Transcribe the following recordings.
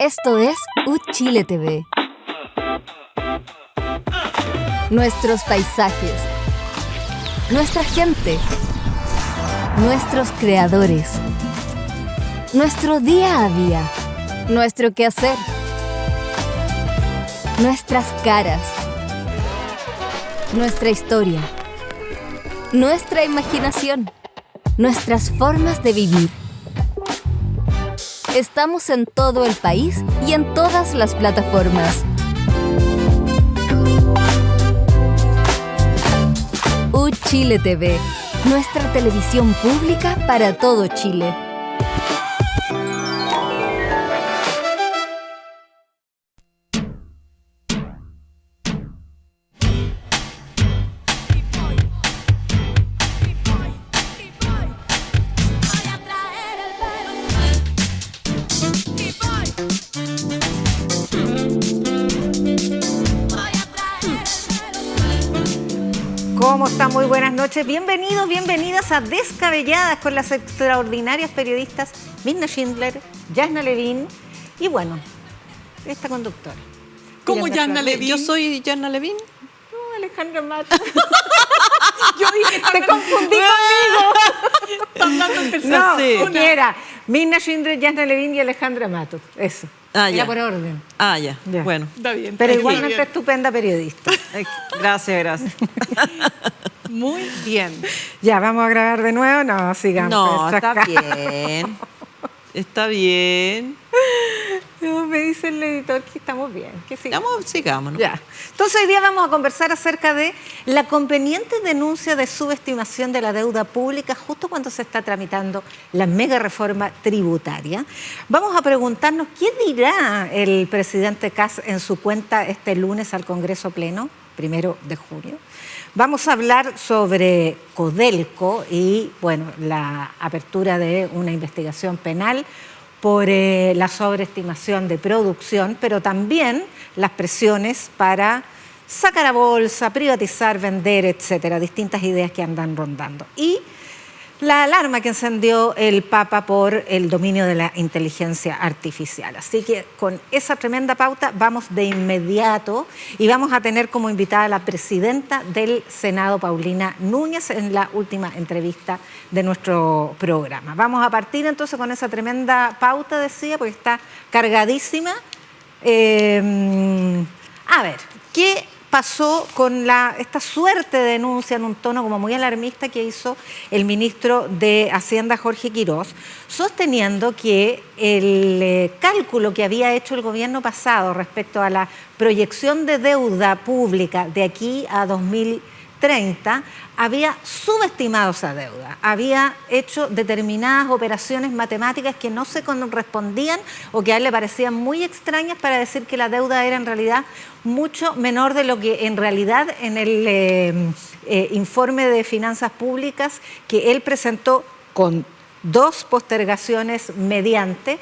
Esto es Chile TV. Nuestros paisajes, nuestra gente, nuestros creadores, nuestro día a día, nuestro quehacer, nuestras caras, nuestra historia, nuestra imaginación, nuestras formas de vivir. Estamos en todo el país y en todas las plataformas. Chile TV, nuestra televisión pública para todo Chile. ¿Cómo están? Muy buenas noches. Bienvenidos, bienvenidas a Descabelladas con las extraordinarias periodistas Mirna Schindler, Yasna Levin y bueno, esta conductora. ¿Cómo Yasna Levin? Yo soy Yasna Levin. No, Alejandra Matos. Yo dije, te confundí conmigo. Están dando el tercer. No, sí. Era Mirna Schindler, Yasna Levin y Alejandra Matos. Eso. Ya. Por orden. Ya. Bueno. Está bien. Pero igualmente estupenda periodista. Gracias. Muy bien. Ya, ¿vamos a grabar de nuevo? No, sigamos. No, está bien. Está bien. No, me dice el editor que estamos bien. Que Sigamos, ¿no? Ya. Entonces hoy día vamos a conversar acerca de la conveniente denuncia de subestimación de la deuda pública justo cuando se está tramitando la mega reforma tributaria. Vamos a preguntarnos qué dirá el presidente Kast en su cuenta este lunes al Congreso Pleno, 1 de junio. Vamos a hablar sobre Codelco y, bueno, la apertura de una investigación penal por la sobreestimación de producción, pero también las presiones para sacar a bolsa, privatizar, vender, etcétera, distintas ideas que andan rondando. Y la alarma que encendió el Papa por el dominio de la inteligencia artificial. Así que con esa tremenda pauta vamos de inmediato y vamos a tener como invitada a la presidenta del Senado, Paulina Núñez, en la última entrevista de nuestro programa. Vamos a partir entonces con esa tremenda pauta, decía, porque está cargadísima. A ver, ¿qué pasó con esta suerte de denuncia en un tono como muy alarmista que hizo el ministro de Hacienda, Jorge Quirós, sosteniendo que el cálculo que había hecho el gobierno pasado respecto a la proyección de deuda pública de aquí a 2030 había subestimado esa deuda, había hecho determinadas operaciones matemáticas que no se correspondían o que a él le parecían muy extrañas para decir que la deuda era en realidad mucho menor de lo que en realidad en el informe de finanzas públicas que él presentó con 2 postergaciones mediante,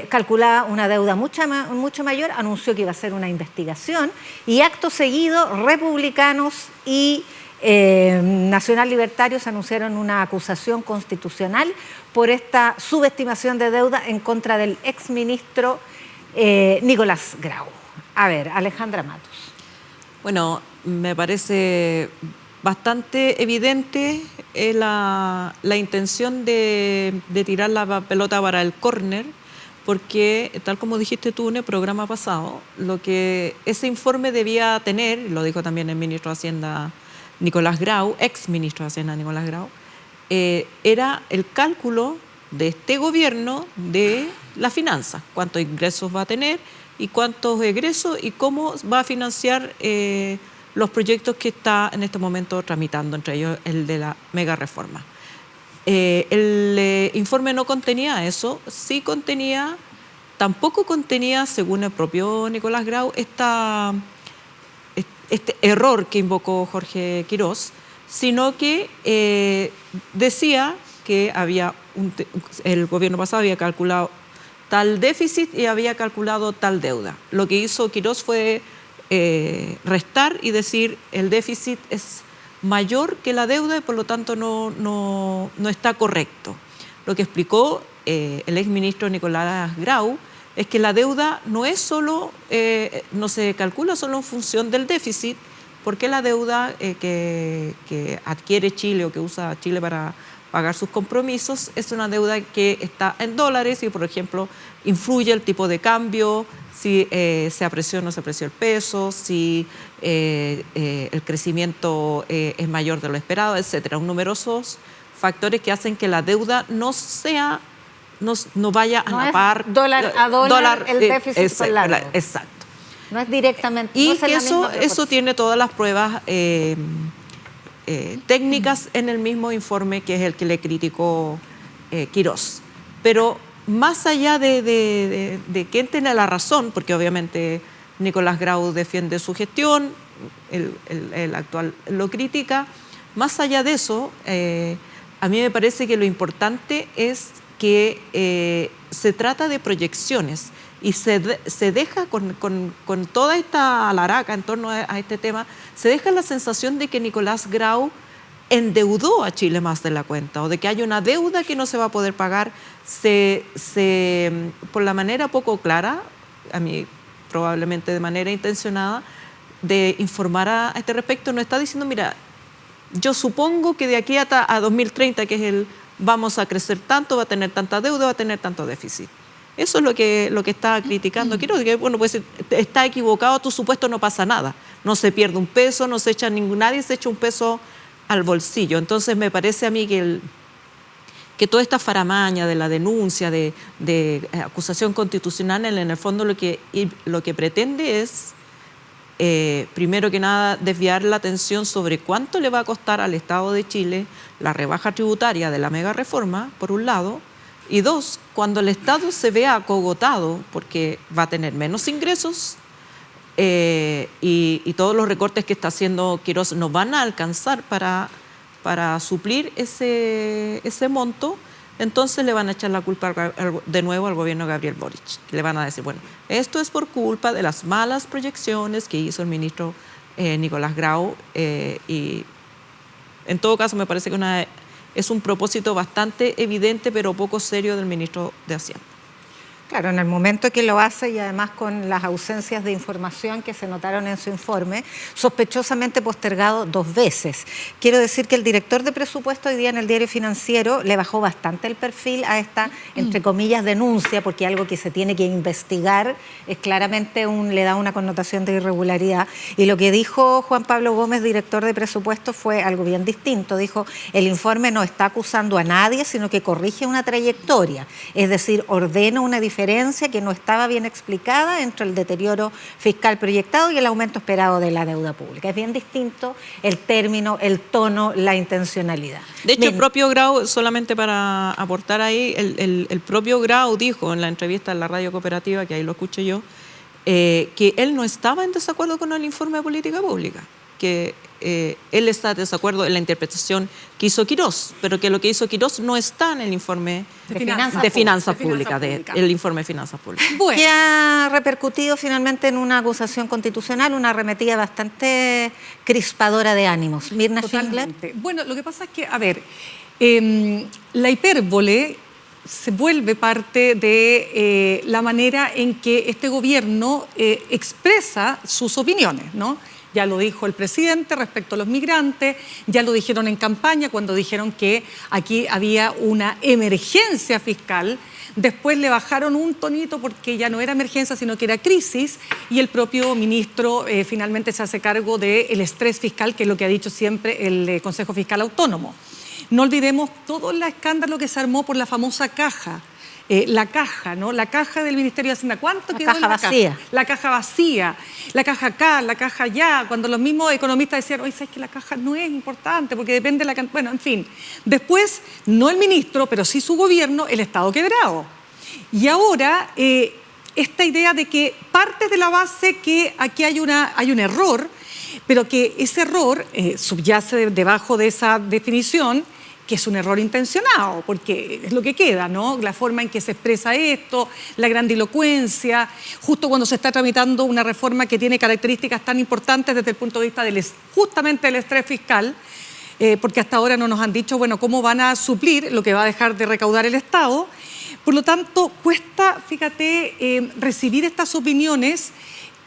calculaba una deuda mucho mayor, anunció que iba a hacer una investigación y acto seguido republicanos y Nacional Libertarios anunciaron una acusación constitucional por esta subestimación de deuda en contra del exministro Nicolás Grau. A ver, Alejandra Matos. Bueno, me parece bastante evidente la intención de tirar la pelota para el córner, porque tal como dijiste tú en el programa pasado, lo que ese informe debía tener, lo dijo también el ministro de Hacienda Nicolás Grau, ex ministro de Hacienda Nicolás Grau, era el cálculo de este gobierno de las finanzas, cuántos ingresos va a tener y cuántos egresos y cómo va a financiar los proyectos que está en este momento tramitando, entre ellos el de la mega reforma. El informe no contenía eso, tampoco contenía, según el propio Nicolás Grau, este error que invocó Jorge Quirós, sino que decía que el gobierno pasado había calculado tal déficit y había calculado tal deuda. Lo que hizo Quirós fue restar y decir el déficit es mayor que la deuda y por lo tanto no está correcto. Lo que explicó el exministro Nicolás Grau es que la deuda no es solo, no se calcula solo en función del déficit, porque la deuda que adquiere Chile o que usa Chile para pagar sus compromisos es una deuda que está en dólares y, por ejemplo, influye el tipo de cambio, si se apreció o no se apreció el peso, si el crecimiento es mayor de lo esperado, etcétera. Numerosos factores que hacen que la deuda no vaya a la par. Dólar a dólar el déficit con la deuda. Exacto. No es directamente. Y no es que la misma proporción. eso tiene todas las pruebas técnicas en el mismo informe que es el que le criticó Quirós. Pero más allá de quién tiene la razón, porque obviamente Nicolás Grau defiende su gestión, el actual lo critica, más allá de eso, a mí me parece que lo importante es que se trata de proyecciones y se deja con toda esta alaraca en torno a este tema, se deja la sensación de que Nicolás Grau endeudó a Chile más de la cuenta o de que hay una deuda que no se va a poder pagar. Por la manera poco clara, a mí probablemente de manera intencionada, de informar a este respecto, no está diciendo, mira, yo supongo que de aquí a 2030, que es vamos a crecer tanto, va a tener tanta deuda, va a tener tanto déficit. Eso es lo que está criticando. Quiero decir que, bueno, pues está equivocado, tu supuesto no pasa nada. No se pierde un peso, no se echa nadie se echa un peso al bolsillo. Entonces me parece a mí que toda esta faramaña de la denuncia, de acusación constitucional, en el fondo lo que pretende es, primero que nada, desviar la atención sobre cuánto le va a costar al Estado de Chile la rebaja tributaria de la mega reforma, por un lado, y dos, cuando el Estado se vea acogotado, porque va a tener menos ingresos y todos los recortes que está haciendo Quirós no van a alcanzar para suplir ese monto, entonces le van a echar la culpa de nuevo al gobierno de Gabriel Boric. Le van a decir, bueno, esto es por culpa de las malas proyecciones que hizo el ministro Nicolás Grau y en todo caso me parece que es un propósito bastante evidente pero poco serio del ministro de Hacienda. Claro, en el momento que lo hace y además con las ausencias de información que se notaron en su informe, sospechosamente postergado 2 veces. Quiero decir que el director de presupuesto hoy día en el Diario Financiero le bajó bastante el perfil a esta, entre comillas, denuncia, porque algo que se tiene que investigar es claramente le da una connotación de irregularidad. Y lo que dijo Juan Pablo Gómez, director de presupuesto, fue algo bien distinto. Dijo, el informe no está acusando a nadie, sino que corrige una trayectoria. Es decir, ordena una diferencia que no estaba bien explicada entre el deterioro fiscal proyectado y el aumento esperado de la deuda pública. Es bien distinto el término, el tono, la intencionalidad. De hecho, el propio Grau, solamente para aportar ahí, el propio Grau dijo en la entrevista en la radio cooperativa, que ahí lo escuché yo, que él no estaba en desacuerdo con el informe de política pública, que él está en desacuerdo en la interpretación que hizo Quirós, pero que lo que hizo Quirós no está en el informe de finanzas públicas, el informe de finanzas públicas. Bueno. Que ha repercutido finalmente en una acusación constitucional, una arremetida bastante crispadora de ánimos. Mirna Schindler. Bueno, lo que pasa es que, a ver, la hipérbole se vuelve parte de la manera en que este gobierno expresa sus opiniones, ¿no? Ya lo dijo el presidente respecto a los migrantes, ya lo dijeron en campaña cuando dijeron que aquí había una emergencia fiscal. Después le bajaron un tonito porque ya no era emergencia, sino que era crisis, y el propio ministro finalmente se hace cargo del estrés fiscal, que es lo que ha dicho siempre el Consejo Fiscal Autónomo. No olvidemos todo el escándalo que se armó por la famosa caja. La caja, ¿no? La caja del Ministerio de Hacienda. ¿Cuánto quedó en la caja? La caja vacía, la caja acá, la caja allá. Cuando los mismos economistas decían, oye, ¿sabes que la caja no es importante porque depende de la cantidad? Bueno, en fin. Después, no el ministro, pero sí su gobierno, el Estado quebrado. Y ahora, esta idea de que parte de la base que aquí hay un error, pero que ese error subyace debajo de esa definición, que es un error intencionado, porque es lo que queda, ¿no? La forma en que se expresa esto, la grandilocuencia, justo cuando se está tramitando una reforma que tiene características tan importantes desde el punto de vista justamente del estrés fiscal, porque hasta ahora no nos han dicho, bueno, cómo van a suplir lo que va a dejar de recaudar el Estado. Por lo tanto, cuesta, fíjate, recibir estas opiniones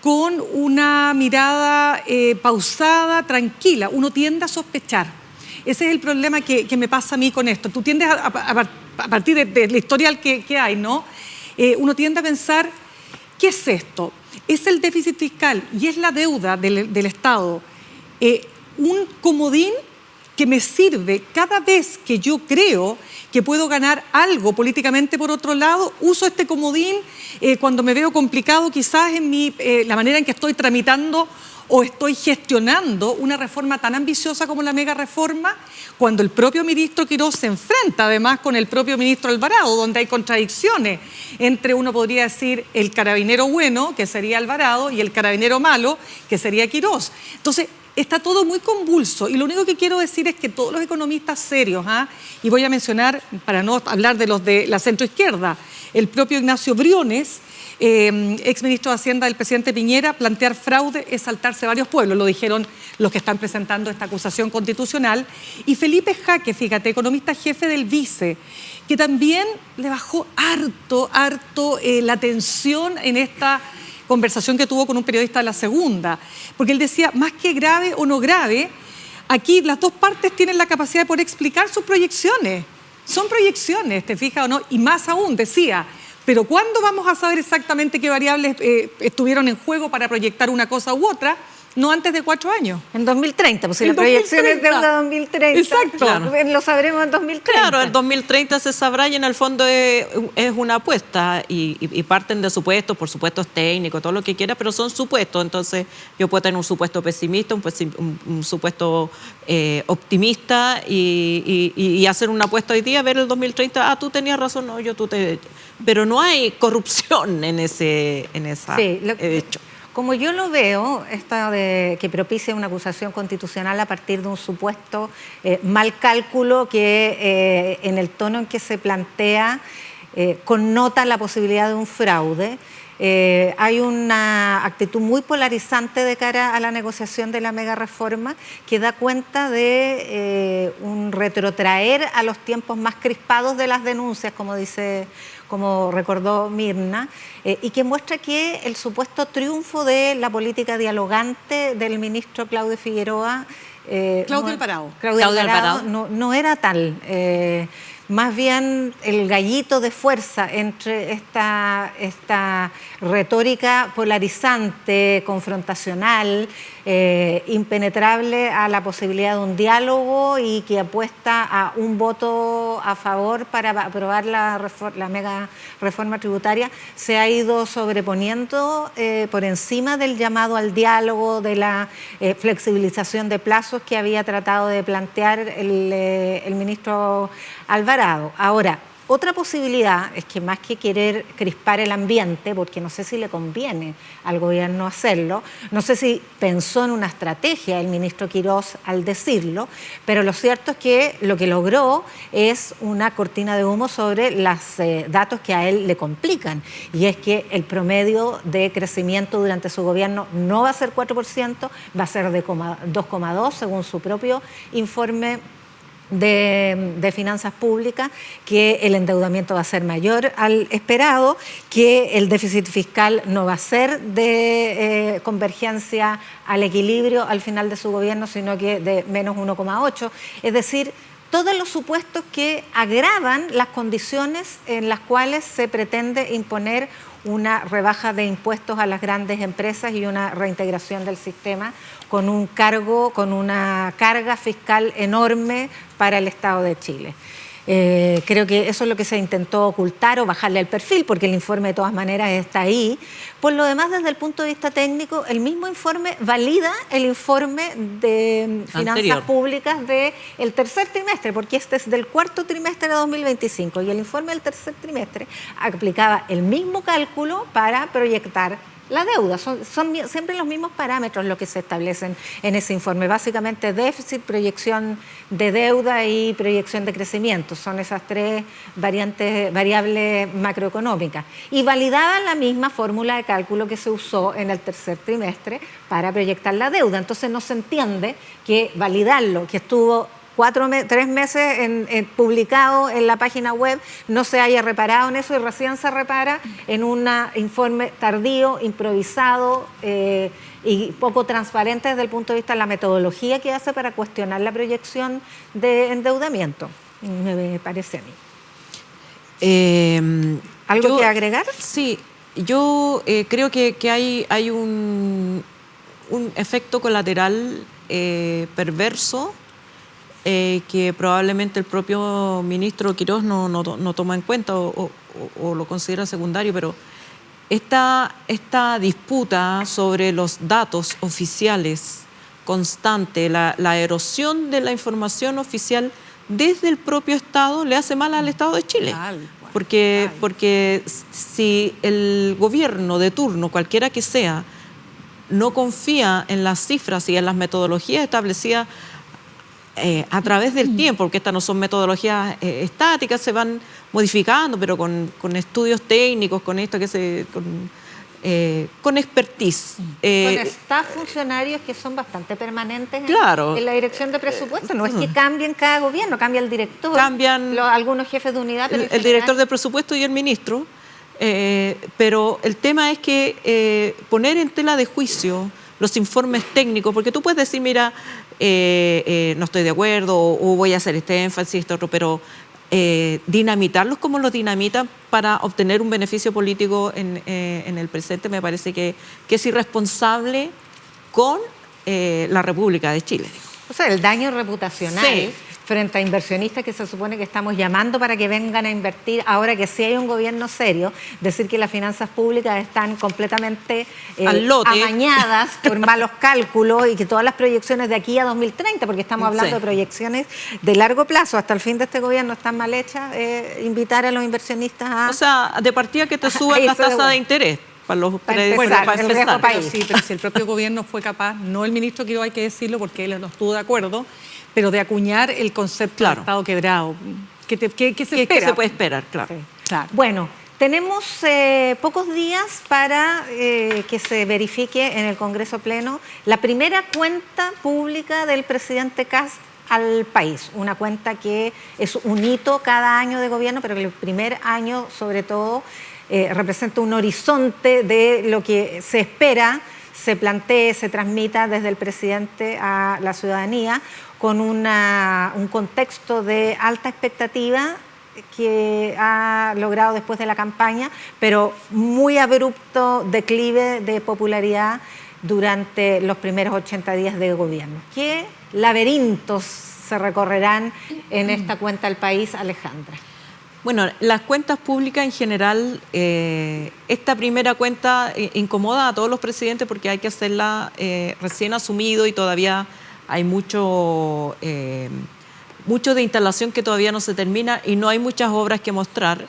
con una mirada pausada, tranquila. Uno tiende a sospechar. Ese es el problema que me pasa a mí con esto. Tú tiendes a partir del historial que hay, ¿no? Uno tiende a pensar, ¿qué es esto? Es el déficit fiscal y es la deuda del Estado. Un comodín que me sirve cada vez que yo creo que puedo ganar algo políticamente por otro lado, uso este comodín cuando me veo complicado quizás en la manera en que estoy tramitando o estoy gestionando una reforma tan ambiciosa como la mega reforma, cuando el propio ministro Quirós se enfrenta además con el propio ministro Alvarado, donde hay contradicciones entre, uno podría decir, el carabinero bueno, que sería Alvarado, y el carabinero malo, que sería Quirós. Entonces, está todo muy convulso y lo único que quiero decir es que todos los economistas serios, y voy a mencionar, para no hablar de los de la centroizquierda, el propio Ignacio Briones, exministro de Hacienda del presidente Piñera, plantear fraude es saltarse varios pueblos, lo dijeron los que están presentando esta acusación constitucional. Y Felipe Jaque, fíjate, economista jefe del Vice, que también le bajó harto la tensión en esta conversación que tuvo con un periodista de La Segunda, porque él decía, más que grave o no grave, aquí las dos partes tienen la capacidad de poder explicar sus proyecciones. Son proyecciones, ¿te fijas o no? Y más aún, decía, pero ¿cuándo vamos a saber exactamente qué variables estuvieron en juego para proyectar una cosa u otra? No antes de 4 años. En 2030, pues si la proyección es deuda 2030, exacto, claro, lo sabremos en 2030. Claro, el 2030 se sabrá y en el fondo es una apuesta y parten de supuestos, por supuestos técnicos, todo lo que quiera, pero son supuestos. Entonces yo puedo tener un supuesto pesimista, un supuesto optimista y hacer una apuesta hoy día, ver el 2030, tú tenías razón, no, pero no hay corrupción en ese hecho. Como yo lo veo, esta de que propicia una acusación constitucional a partir de un supuesto mal cálculo que en el tono en que se plantea connota la posibilidad de un fraude. Hay una actitud muy polarizante de cara a la negociación de la mega reforma que da cuenta de un retrotraer a los tiempos más crispados de las denuncias, como recordó Mirna, y que muestra que el supuesto triunfo de la política dialogante del ministro Claudio Figueroa Claudio Alvarado no era tal. Más bien el gallito de fuerza entre esta retórica polarizante, confrontacional, impenetrable a la posibilidad de un diálogo y que apuesta a un voto a favor para aprobar la mega reforma tributaria, se ha ido sobreponiendo por encima del llamado al diálogo, de la flexibilización de plazos que había tratado de plantear el ministro Alvarado. Ahora, otra posibilidad es que más que querer crispar el ambiente, porque no sé si le conviene al gobierno hacerlo, no sé si pensó en una estrategia el ministro Quirós al decirlo, pero lo cierto es que lo que logró es una cortina de humo sobre los datos que a él le complican, y es que el promedio de crecimiento durante su gobierno no va a ser 4%, va a ser de 2,2% según su propio informe de finanzas públicas, que el endeudamiento va a ser mayor al esperado, que el déficit fiscal no va a ser de convergencia al equilibrio al final de su gobierno, sino que de menos 1,8. Es decir, todos los supuestos que agravan las condiciones en las cuales se pretende imponer una rebaja de impuestos a las grandes empresas y una reintegración del sistema con una carga fiscal enorme para el Estado de Chile. Creo que eso es lo que se intentó ocultar o bajarle el perfil, porque el informe de todas maneras está ahí. Por lo demás, desde el punto de vista técnico, el mismo informe valida el informe de finanzas públicas del tercer trimestre, porque este es del cuarto trimestre de 2025, y el informe del tercer trimestre aplicaba el mismo cálculo para proyectar la deuda. Son siempre los mismos parámetros los que se establecen en ese informe. Básicamente déficit, proyección de deuda y proyección de crecimiento. Son esas tres variables macroeconómicas. Y validaban la misma fórmula de cálculo que se usó en el tercer trimestre para proyectar la deuda. Entonces no se entiende que validarlo, que estuvo 3 meses publicado en la página web, no se haya reparado en eso y recién se repara en un informe tardío, improvisado y poco transparente desde el punto de vista de la metodología que hace para cuestionar la proyección de endeudamiento, me parece a mí. ¿Algo que agregar? Sí, yo creo que hay un efecto colateral perverso que probablemente el propio ministro Quirós no toma en cuenta o lo considera secundario, pero esta disputa sobre los datos oficiales constante, la erosión de la información oficial desde el propio Estado le hace mal al Estado de Chile. Porque si el gobierno de turno, cualquiera que sea, no confía en las cifras y en las metodologías establecidas a través del tiempo, porque estas no son metodologías estáticas, se van modificando, pero con estudios técnicos, con esto con expertise. Con staff funcionarios que son bastante permanentes claro, en la dirección de presupuesto. No es que cambien cada gobierno, cambia el director, cambian algunos jefes de unidad. Pero el director de presupuesto y el ministro. Pero el tema es que poner en tela de juicio los informes técnicos, porque tú puedes decir, mira, no estoy de acuerdo o voy a hacer este énfasis, este otro, pero dinamitarlos como los dinamitan para obtener un beneficio político en el presente me parece que es irresponsable con la República de Chile. O sea, el daño reputacional frente a inversionistas que se supone que estamos llamando para que vengan a invertir, ahora que sí hay un gobierno serio, decir que las finanzas públicas están completamente amañadas por malos cálculos y que todas las proyecciones de aquí a 2030, porque estamos hablando de proyecciones de largo plazo, hasta el fin de este gobierno están mal hechas, invitar a los inversionistas a... O sea, de partida que te suban las tasas de interés. Para empezar. Pero si el propio gobierno fue capaz, no el ministro Quirós, hay que decirlo porque él no estuvo de acuerdo, pero de acuñar el concepto de Estado quebrado. ¿Qué se espera? ¿Qué se puede esperar? Claro. Claro. Bueno, tenemos pocos días para que se verifique en el Congreso Pleno la primera cuenta pública del presidente Kast al país. Una cuenta que es un hito cada año de gobierno, pero que el primer año, sobre todo, representa un horizonte de lo que se espera, se plantee, se transmita desde el presidente a la ciudadanía, con un contexto de alta expectativa que ha logrado después de la campaña, pero muy abrupto declive de popularidad durante los primeros 80 días de gobierno. ¿Qué laberintos se recorrerán en esta cuenta del país, Alejandra? Bueno, las cuentas públicas en general, esta primera cuenta incomoda a todos los presidentes porque hay que hacerla recién asumido y todavía hay mucho de instalación que todavía no se termina y no hay muchas obras que mostrar.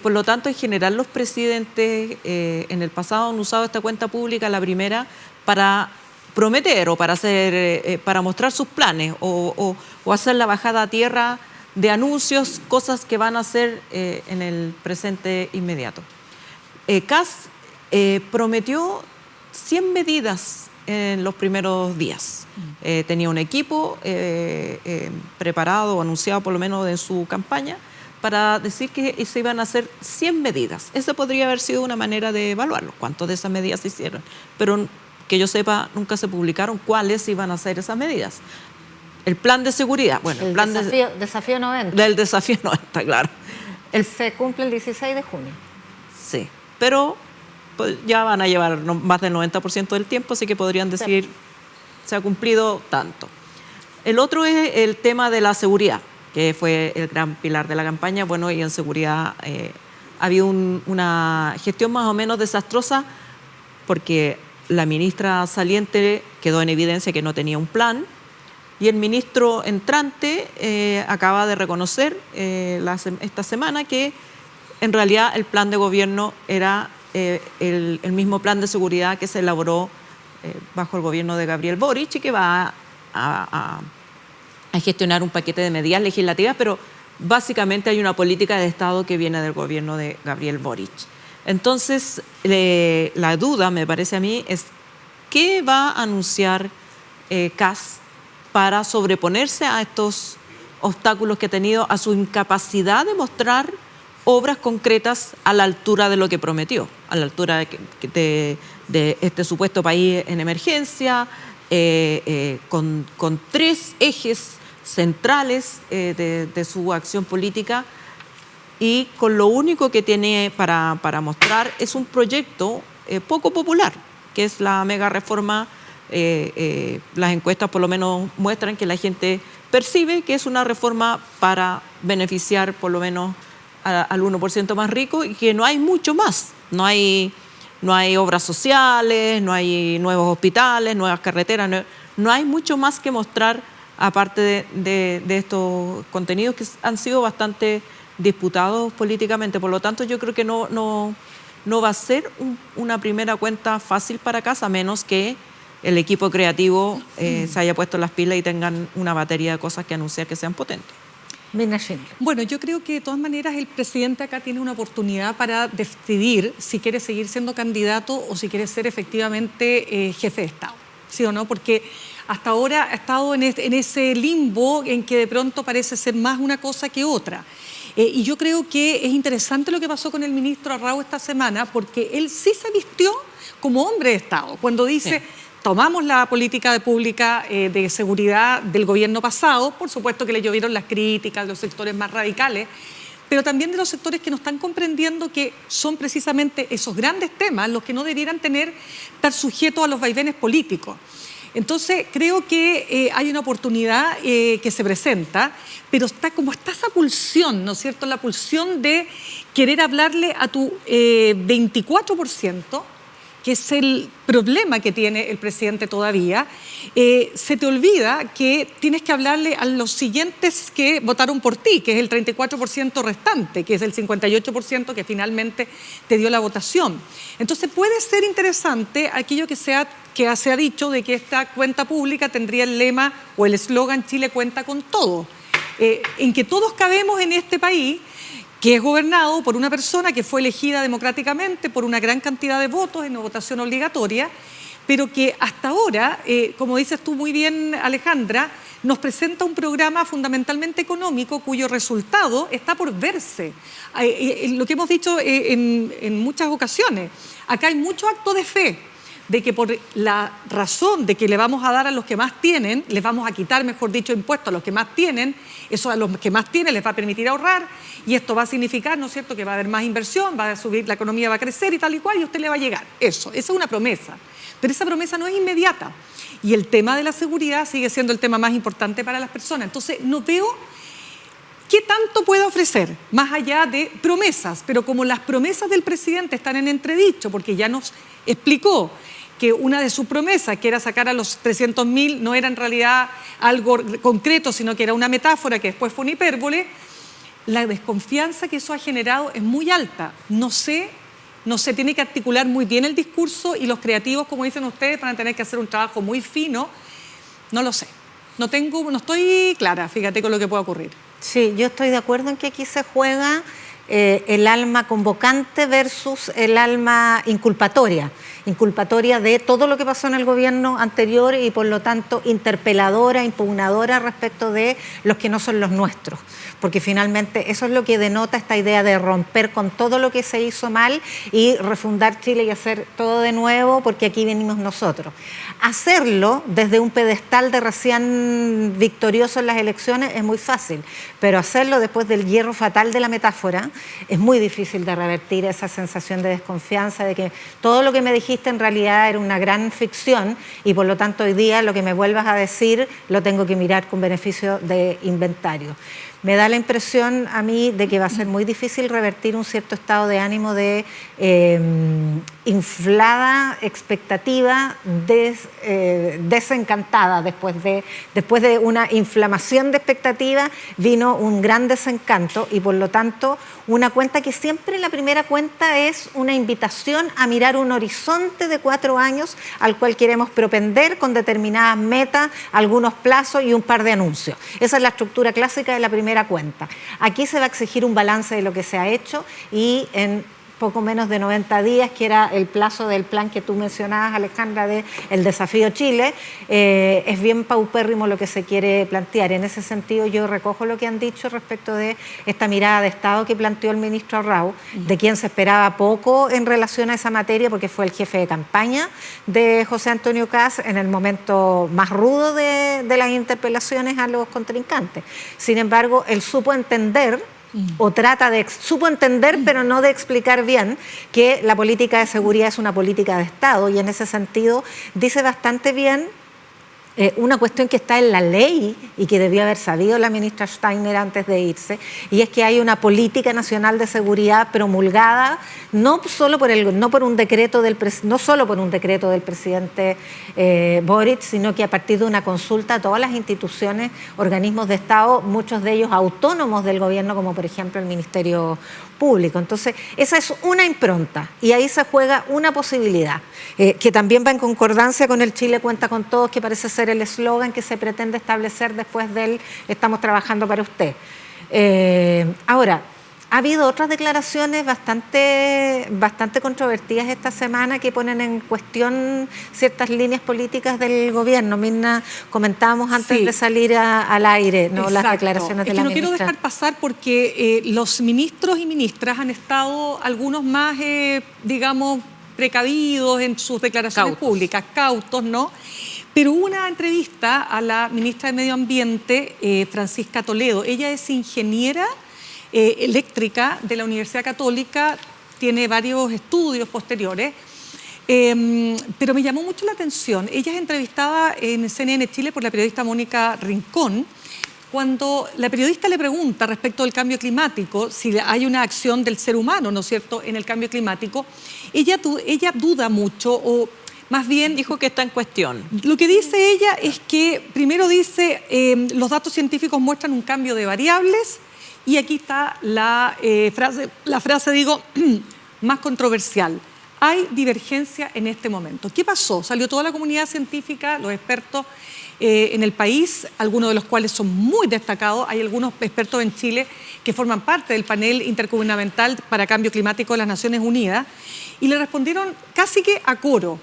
Por lo tanto, en general, los presidentes en el pasado han usado esta cuenta pública, la primera, para prometer o para mostrar sus planes o hacer la bajada a tierra de anuncios, cosas que van a hacer en el presente inmediato. Kast prometió 100 medidas en los primeros días. Tenía un equipo preparado o anunciado por lo menos en su campaña para decir que se iban a hacer 100 medidas. Esa podría haber sido una manera de evaluarlo, cuántas de esas medidas se hicieron. Pero que yo sepa, nunca se publicaron cuáles iban a ser esas medidas. El plan de seguridad, bueno, el plan desafío 90. Del desafío 90, claro. Se cumple el 16 de junio. Sí, pero pues, ya van a llevar más del 90% del tiempo, así que podrían decir, se ha cumplido tanto. El otro es el tema de la seguridad, que fue el gran pilar de la campaña. Bueno, y en seguridad ha habido una gestión más o menos desastrosa porque la ministra saliente quedó en evidencia que no tenía un plan. Y el ministro entrante acaba de reconocer esta semana que en realidad el plan de gobierno era el mismo plan de seguridad que se elaboró bajo el gobierno de Gabriel Boric y que va a gestionar un paquete de medidas legislativas, pero básicamente hay una política de Estado que viene del gobierno de Gabriel Boric. Entonces, la duda, me parece a mí, es ¿qué va a anunciar Kast para sobreponerse a estos obstáculos que ha tenido, a su incapacidad de mostrar obras concretas a la altura de lo que prometió, a la altura de este supuesto país en emergencia, con 3 ejes centrales de su acción política, y con lo único que tiene para mostrar es un proyecto poco popular, que es la mega reforma. Las encuestas por lo menos muestran que la gente percibe que es una reforma para beneficiar por lo menos al 1% más rico, y que no hay mucho más. No hay obras sociales, no hay nuevos hospitales, nuevas carreteras, no hay mucho más que mostrar aparte de estos contenidos que han sido bastante disputados políticamente. Por lo tanto, yo creo que no va a ser una primera cuenta fácil para Kast, a menos que el equipo creativo se haya puesto las pilas y tengan una batería de cosas que anunciar que sean potentes. Mirna Schindler. Bueno, yo creo que de todas maneras el presidente acá tiene una oportunidad para decidir si quiere seguir siendo candidato o si quiere ser efectivamente jefe de Estado, ¿sí o no? Porque hasta ahora ha estado en ese limbo en que de pronto parece ser más una cosa que otra. Y yo creo que es interesante lo que pasó con el ministro Arrau esta semana, porque él sí se vistió como hombre de Estado, cuando dice... Sí. Tomamos la política pública de seguridad del gobierno pasado, por supuesto que le llovieron las críticas de los sectores más radicales, pero también de los sectores que no están comprendiendo que son precisamente esos grandes temas los que no debieran estar sujetos a los vaivenes políticos. Entonces, creo que hay una oportunidad que se presenta, pero está esa pulsión, ¿no es cierto? La pulsión de querer hablarle a tu 24%, que es el problema que tiene el presidente todavía. Se te olvida que tienes que hablarle a los siguientes que votaron por ti, que es el 34% restante, que es el 58% que finalmente te dio la votación. Entonces puede ser interesante aquello que se ha dicho de que esta cuenta pública tendría el lema o el eslogan Chile cuenta con todo, en que todos cabemos en este país, que es gobernado por una persona que fue elegida democráticamente por una gran cantidad de votos en votación obligatoria, pero que hasta ahora, como dices tú muy bien, Alejandra, nos presenta un programa fundamentalmente económico cuyo resultado está por verse. Lo que hemos dicho en muchas ocasiones, acá hay mucho acto de fe, de que por la razón de que le vamos a dar a los que más tienen, les vamos a quitar, mejor dicho, impuestos a los que más tienen, eso a los que más tienen les va a permitir ahorrar, y esto va a significar, ¿no es cierto?, que va a haber más inversión, va a subir, la economía va a crecer y tal y cual, y a usted le va a llegar. Esa es una promesa, pero esa promesa no es inmediata. Y el tema de la seguridad sigue siendo el tema más importante para las personas. Entonces, no veo qué tanto puede ofrecer, más allá de promesas, pero como las promesas del presidente están en entredicho, porque ya nos explicó que una de sus promesas, que era sacar a los 300.000, no era en realidad algo concreto, sino que era una metáfora que después fue una hipérbole, la desconfianza que eso ha generado es muy alta. No se tiene que articular muy bien el discurso, y los creativos, como dicen ustedes, van a tener que hacer un trabajo muy fino. No lo sé. No estoy clara, fíjate, con lo que pueda ocurrir. Sí, yo estoy de acuerdo en que aquí se juega el alma convocante versus el alma inculpatoria de todo lo que pasó en el gobierno anterior, y por lo tanto interpeladora, impugnadora respecto de los que no son los nuestros, porque finalmente eso es lo que denota esta idea de romper con todo lo que se hizo mal y refundar Chile y hacer todo de nuevo, porque aquí venimos nosotros. Hacerlo desde un pedestal de recién victorioso en las elecciones es muy fácil, pero hacerlo después del hierro fatal de la metáfora es muy difícil de revertir esa sensación de desconfianza, de que todo lo que me dijiste en realidad era una gran ficción, y por lo tanto hoy día lo que me vuelvas a decir lo tengo que mirar con beneficio de inventario. Me da la impresión a mí de que va a ser muy difícil revertir un cierto estado de ánimo de inflada expectativa desencantada. Después de una inflamación de expectativa vino un gran desencanto, y por lo tanto una cuenta que siempre, la primera cuenta, es una invitación a mirar un horizonte de 4 años al cual queremos propender con determinadas metas, algunos plazos y un par de anuncios. Esa es la estructura clásica de la primera cuenta. Aquí se va a exigir un balance de lo que se ha hecho, y poco menos de 90 días, que era el plazo del plan que tú mencionabas, Alejandra, de el Desafío Chile. Es bien paupérrimo lo que se quiere plantear. En ese sentido, yo recojo lo que han dicho respecto de esta mirada de Estado que planteó el ministro Arrau, de quien se esperaba poco en relación a esa materia, porque fue el jefe de campaña de José Antonio Kast en el momento más rudo de las interpelaciones a los contrincantes. Sin embargo, él supo entender, supo entender, pero no de explicar bien, que la política de seguridad es una política de Estado, y en ese sentido dice bastante bien una cuestión que está en la ley y que debió haber sabido la ministra Steiner antes de irse, y es que hay una política nacional de seguridad promulgada no solo por un decreto del presidente Boric, sino que a partir de una consulta a todas las instituciones, organismos de Estado, muchos de ellos autónomos del gobierno, como por ejemplo el Ministerio Público. Entonces, esa es una impronta, y ahí se juega una posibilidad que también va en concordancia con el Chile cuenta con todos, que parece ser el eslogan que se pretende establecer después del "estamos trabajando para usted". Ahora, ha habido otras declaraciones bastante controvertidas esta semana que ponen en cuestión ciertas líneas políticas del gobierno. Mirna, comentábamos antes de salir al aire, ¿no?, las declaraciones de la ministra. No quiero dejar pasar porque los ministros y ministras han estado algunos más, digamos, precavidos en sus declaraciones públicas, cautos, ¿no? Pero hubo una entrevista a la ministra de Medio Ambiente, Francisca Toledo. Ella es ingeniera eléctrica de la Universidad Católica, tiene varios estudios posteriores, pero me llamó mucho la atención. Ella es entrevistada en CNN Chile por la periodista Mónica Rincón. Cuando la periodista le pregunta respecto del cambio climático, si hay una acción del ser humano, ¿no es cierto?, en el cambio climático, ella duda mucho, o más bien dijo que está en cuestión. Lo que dice ella es que, primero dice, los datos científicos muestran un cambio de variables, y aquí está la frase más controversial. Hay divergencia en este momento. ¿Qué pasó? Salió toda la comunidad científica, los expertos en el país, algunos de los cuales son muy destacados. Hay algunos expertos en Chile que forman parte del panel intergubernamental para cambio climático de las Naciones Unidas, y le respondieron casi que a coro.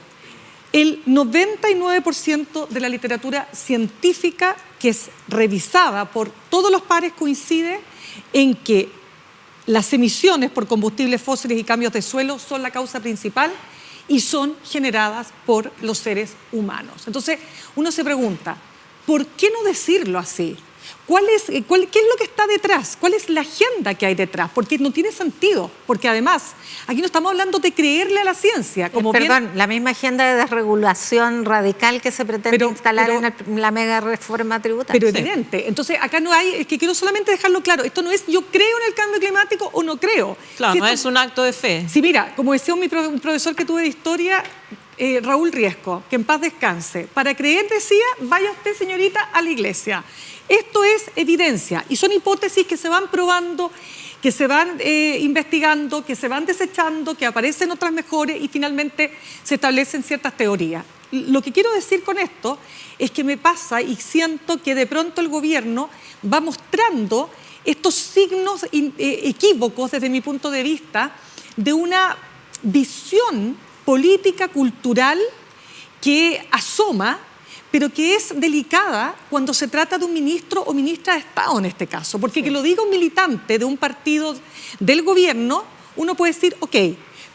El 99% de la literatura científica que es revisada por todos los pares coincide en que las emisiones por combustibles fósiles y cambios de suelo son la causa principal y son generadas por los seres humanos. Entonces, uno se pregunta, ¿por qué no decirlo así? ¿Qué es lo que está detrás? ¿Cuál es la agenda que hay detrás? Porque no tiene sentido, porque además aquí no estamos hablando de creerle a la ciencia. La misma agenda de desregulación radical que se pretende instalar en la mega reforma tributaria. Pero evidente. Entonces acá no hay, es que quiero solamente dejarlo claro, esto no es yo creo en el cambio climático o no creo. Claro, no es un acto de fe. Sí, mira, como decía un profesor que tuve de historia, Raúl Riesco, que en paz descanse, para creer, decía, vaya usted, señorita, a la iglesia. Esto es evidencia y son hipótesis que se van probando, que se van investigando, que se van desechando, que aparecen otras mejores y finalmente se establecen ciertas teorías. Lo que quiero decir con esto es que me pasa y siento que de pronto el gobierno va mostrando estos signos equívocos desde mi punto de vista de una visión política, cultural que asoma, pero que es delicada cuando se trata de un ministro o ministra de Estado en este caso. Porque que lo diga un militante de un partido del gobierno, uno puede decir, ok,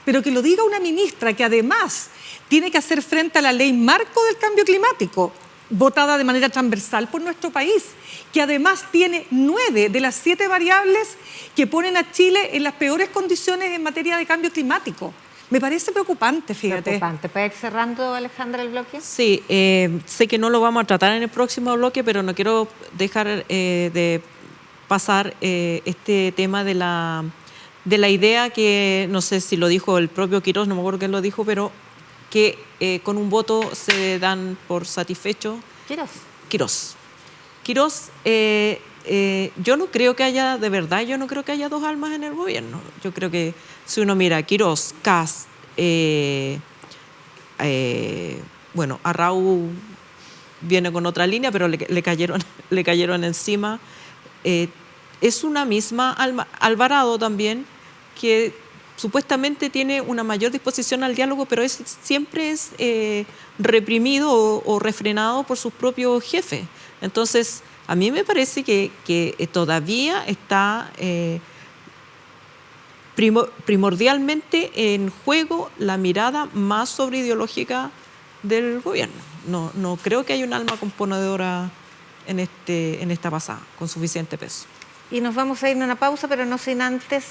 pero que lo diga una ministra que además tiene que hacer frente a la ley marco del cambio climático, votada de manera transversal por nuestro país, que además tiene 9 de las 7 variables que ponen a Chile en las peores condiciones en materia de cambio climático. Me parece preocupante, fíjate. Preocupante. ¿Puede ir cerrando, Alejandra, el bloque? Sí, sé que no lo vamos a tratar en el próximo bloque, pero no quiero dejar de pasar este tema de la idea que, no sé si lo dijo el propio Quirós, no me acuerdo quién lo dijo, pero que con un voto se dan por satisfecho. Quirós. Yo no creo que haya, de verdad, yo no creo que haya dos almas en el gobierno. Yo creo que si uno mira Quirós, Kast, bueno, Arrau viene con otra línea, pero le cayeron encima. Es una misma alma. Alvarado también, que supuestamente tiene una mayor disposición al diálogo, pero siempre es reprimido o refrenado por sus propios jefes. Entonces, a mí me parece que todavía está primordialmente en juego la mirada más sobreideológica del gobierno. No creo que haya un alma componedora en esta pasada con suficiente peso. Y nos vamos a ir a una pausa, pero no sin antes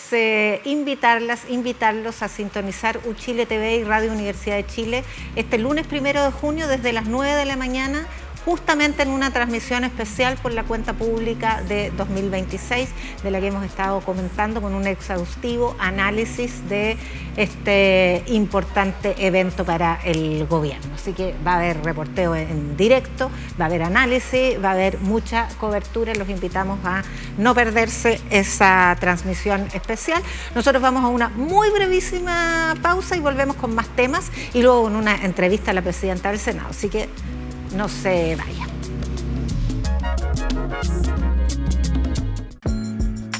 invitarlos a sintonizar UChile TV y Radio Universidad de Chile este lunes 1 de junio desde las 9 de la mañana, justamente en una transmisión especial por la cuenta pública de 2026, de la que hemos estado comentando con un exhaustivo análisis de este importante evento para el gobierno. Así que va a haber reporteo en directo, va a haber análisis, va a haber mucha cobertura. Los invitamos a no perderse esa transmisión especial. Nosotros vamos a una muy brevísima pausa y volvemos con más temas y luego con una entrevista a la presidenta del Senado. Así que no se vaya.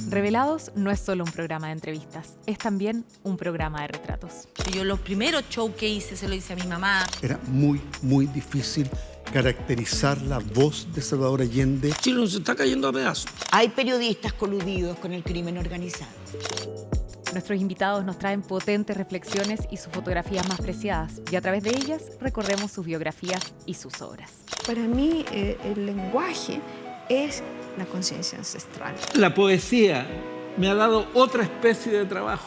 Revelados no es solo un programa de entrevistas, es también un programa de retratos. Yo los primeros shows que hice se lo hice a mi mamá. Era muy, muy difícil caracterizar la voz de Salvador Allende. Chile nos está cayendo a pedazos. Hay periodistas coludidos con el crimen organizado. Nuestros invitados nos traen potentes reflexiones y sus fotografías más preciadas, y a través de ellas recorremos sus biografías y sus obras. Para mí, el lenguaje es la conciencia ancestral. La poesía me ha dado otra especie de trabajo.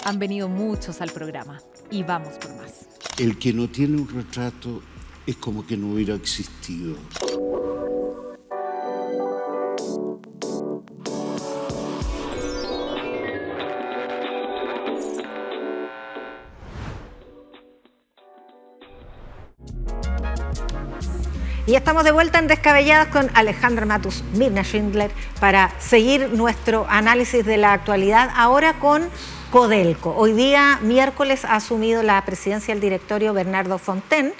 Han venido muchos al programa y vamos por más. El que no tiene un retrato es como que no hubiera existido. Y estamos de vuelta en Descabelladas con Alejandra Matus, Mirna Schindler, para seguir nuestro análisis de la actualidad, ahora con Codelco. Hoy día, miércoles, ha asumido la presidencia del directorio Bernardo Fontaine.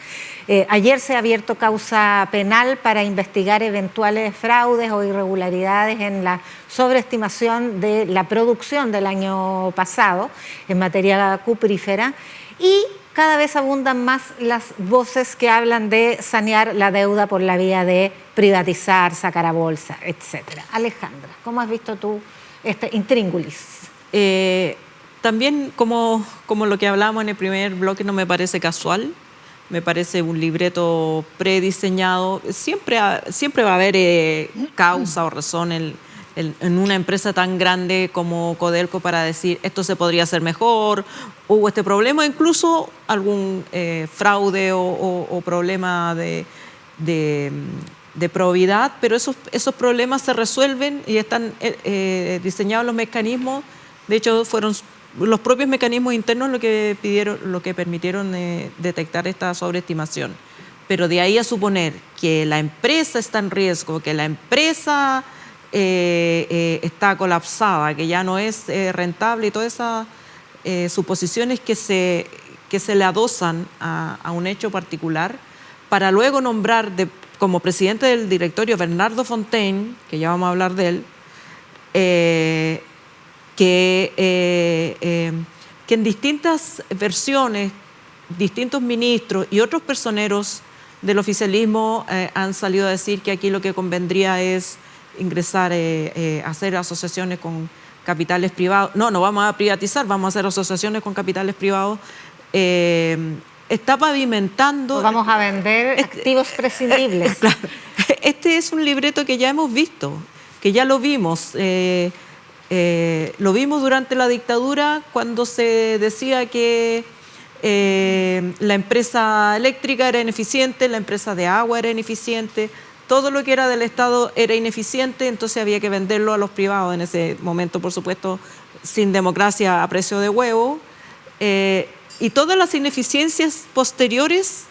Ayer se ha abierto causa penal para investigar eventuales fraudes o irregularidades en la sobreestimación de la producción del año pasado en materia cuprífera, y cada vez abundan más las voces que hablan de sanear la deuda por la vía de privatizar, sacar a bolsa, etc. Alejandra, ¿cómo has visto tú este intríngulis? También, como lo que hablábamos en el primer bloque, no me parece casual. Me parece un libreto prediseñado. Siempre va a haber causa o razón en una empresa tan grande como Codelco para decir esto se podría hacer mejor, hubo este problema, incluso algún fraude o problema de probidad, pero esos problemas se resuelven y están diseñados los mecanismos. De hecho, fueron los propios mecanismos internos lo que permitieron detectar esta sobreestimación. Pero de ahí a suponer que la empresa está en riesgo, que la empresa está colapsada, que ya no es rentable, y todas esas suposiciones que se le adosan a un hecho particular, para luego nombrar como presidente del directorio Bernardo Fontaine, que ya vamos a hablar de él, que en distintas versiones, distintos ministros y otros personeros del oficialismo han salido a decir que aquí lo que convendría es ingresar, hacer asociaciones con capitales privados. No vamos a privatizar, vamos a hacer asociaciones con capitales privados. Está pavimentando... Pues vamos a vender activos prescindibles. Claro. Este es un libreto que ya hemos visto, que ya lo vimos. Lo vimos durante la dictadura, cuando se decía que la empresa eléctrica era ineficiente, la empresa de agua era ineficiente, todo lo que era del Estado era ineficiente, entonces había que venderlo a los privados. En ese momento, por supuesto, sin democracia, a precio de huevo. Y todas las ineficiencias posteriores,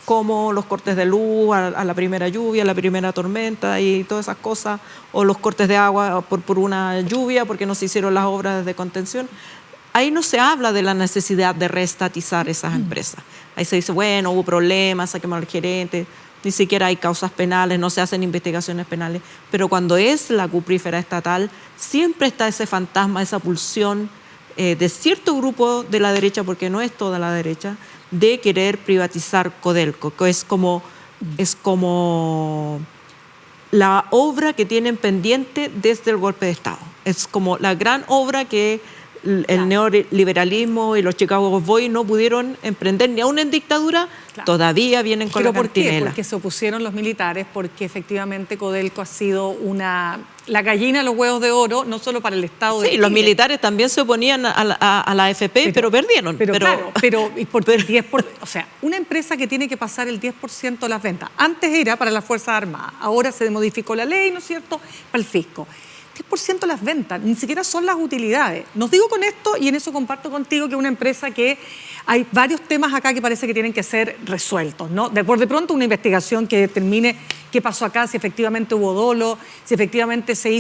como los cortes de luz a la primera lluvia, a la primera tormenta y todas esas cosas, o los cortes de agua por una lluvia, porque no se hicieron las obras de contención. Ahí no se habla de la necesidad de reestatizar esas empresas. Ahí se dice, bueno, hubo problemas, saquemos al gerente. ni siquiera hay causas penales, no se hacen investigaciones penales, pero cuando es la cuprífera estatal, siempre está ese fantasma, esa pulsión de cierto grupo de la derecha, porque no es toda la derecha, de querer privatizar Codelco, que es como la obra que tienen pendiente desde el golpe de Estado. Es como la gran obra que el neoliberalismo y los Chicago Boys no pudieron emprender ni aún en dictadura, todavía vienen con la cantinela. ¿Pero por qué? Porque se opusieron los militares, porque efectivamente Codelco ha sido la gallina de los huevos de oro, no solo para el Estado de Chile. Los militares también se oponían a la AFP, pero perdieron. Pero porque el 10%, o sea, una empresa que tiene que pasar el 10% de las ventas, antes era para las Fuerzas Armadas, ahora se modificó la ley, ¿no es cierto?, para el fisco. 10% de las ventas, ni siquiera son las utilidades. Nos digo con esto, y en eso comparto contigo, que es una empresa que hay varios temas acá que parece que tienen que ser resueltos, ¿no? De pronto una investigación que determine qué pasó acá, si efectivamente hubo dolo, si efectivamente se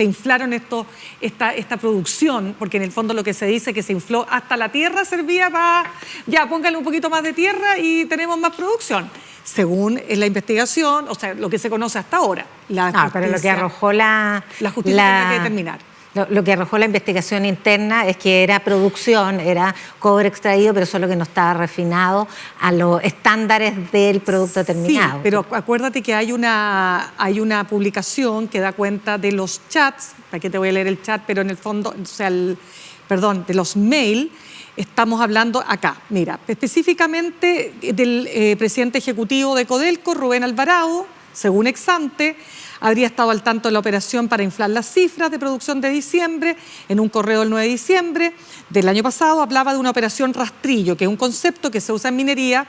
inflaron esta producción, porque en el fondo lo que se dice es que se infló hasta la tierra, servía para, ya, póngale un poquito más de tierra y tenemos más producción. Según la investigación, o sea, lo que se conoce hasta ahora. Pero lo que arrojó la justicia tiene que determinar. Lo que arrojó la investigación interna es que era producción, era cobre extraído, pero solo que no estaba refinado a los estándares del producto terminado. Sí, pero acuérdate que hay una publicación que da cuenta de los chats, para que te voy a leer el chat, pero en el fondo, o sea, de los mail. Estamos hablando acá, mira, específicamente del presidente ejecutivo de Codelco, Rubén Alvarado, según Exante, habría estado al tanto de la operación para inflar las cifras de producción de diciembre. En un correo del 9 de diciembre del año pasado hablaba de una operación rastrillo, que es un concepto que se usa en minería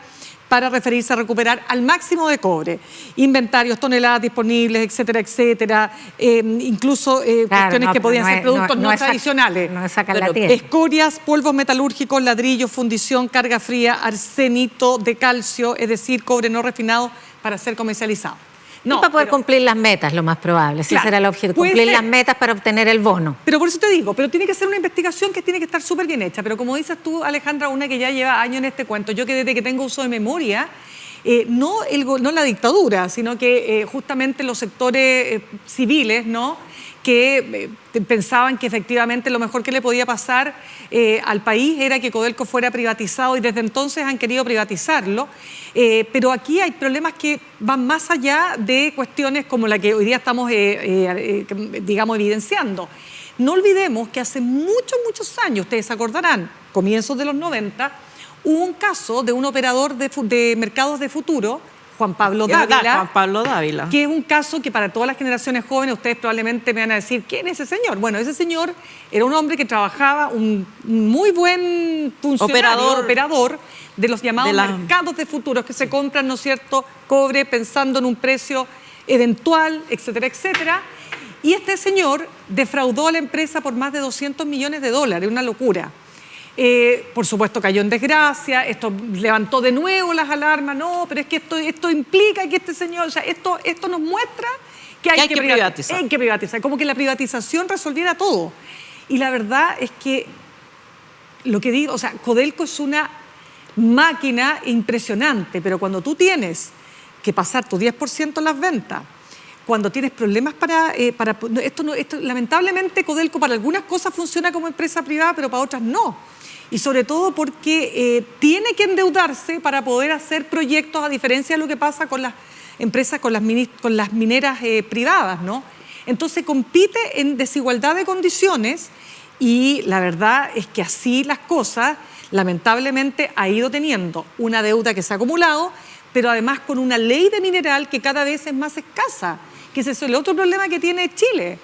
para referirse a recuperar al máximo de cobre, inventarios, toneladas disponibles, etcétera, etcétera, incluso cuestiones que podían ser productos no tradicionales, escorias, polvos metalúrgicos, ladrillos, fundición, carga fría, arsenito de calcio, es decir, cobre no refinado para ser comercializado. No, y para poder cumplir las metas, lo más probable. Ese será el objetivo, cumplir las metas para obtener el bono. Pero por eso te digo, pero tiene que ser una investigación que tiene que estar súper bien hecha. Pero como dices tú, Alejandra, una que ya lleva años en este cuento, yo que desde que tengo uso de memoria, no la dictadura, sino que justamente los sectores civiles, ¿no?, que pensaban que efectivamente lo mejor que le podía pasar al país era que Codelco fuera privatizado, y desde entonces han querido privatizarlo. Pero aquí hay problemas que van más allá de cuestiones como la que hoy día estamos, digamos, evidenciando. No olvidemos que hace muchos años, ustedes se acordarán, comienzos de los 90, hubo un caso de un operador de mercados de futuro, Juan Pablo Dávila, que es un caso que para todas las generaciones jóvenes ustedes probablemente me van a decir, ¿quién es ese señor? Bueno, ese señor era un hombre que trabajaba, un muy buen funcionario, operador de los llamados mercados de futuros, que se compran, ¿no es cierto?, cobre pensando en un precio eventual, etcétera, etcétera. Y este señor defraudó a la empresa por más de $200 millones, una locura. Por supuesto cayó en desgracia, esto levantó de nuevo las alarmas, no, pero es que esto implica que este señor, o sea, esto nos muestra que hay que privatizar. Hay que privatizar, como que la privatización resolviera todo. Y la verdad es que lo que digo, o sea, Codelco es una máquina impresionante, pero cuando tú tienes que pasar tu 10% en las ventas, cuando tienes problemas esto lamentablemente Codelco para algunas cosas funciona como empresa privada, pero para otras no. Y sobre todo porque tiene que endeudarse para poder hacer proyectos, a diferencia de lo que pasa con las empresas, con las mineras privadas, ¿no? Entonces compite en desigualdad de condiciones, y la verdad es que así las cosas, lamentablemente ha ido teniendo una deuda que se ha acumulado, pero además con una ley de mineral que cada vez es más escasa, que ese es el otro problema que tiene Chile,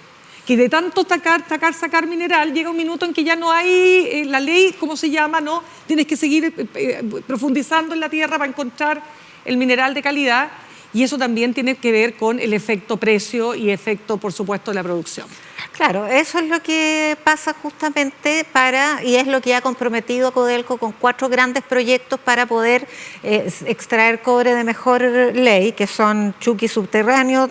que de tanto sacar mineral, llega un minuto en que ya no hay la ley, ¿cómo se llama?, ¿no? Tienes que seguir profundizando en la tierra para encontrar el mineral de calidad, y eso también tiene que ver con el efecto precio y efecto, por supuesto, de la producción. Claro, eso es lo que pasa justamente y es lo que ha comprometido a Codelco con 4 grandes proyectos para poder extraer cobre de mejor ley, que son Chuqui Subterráneo,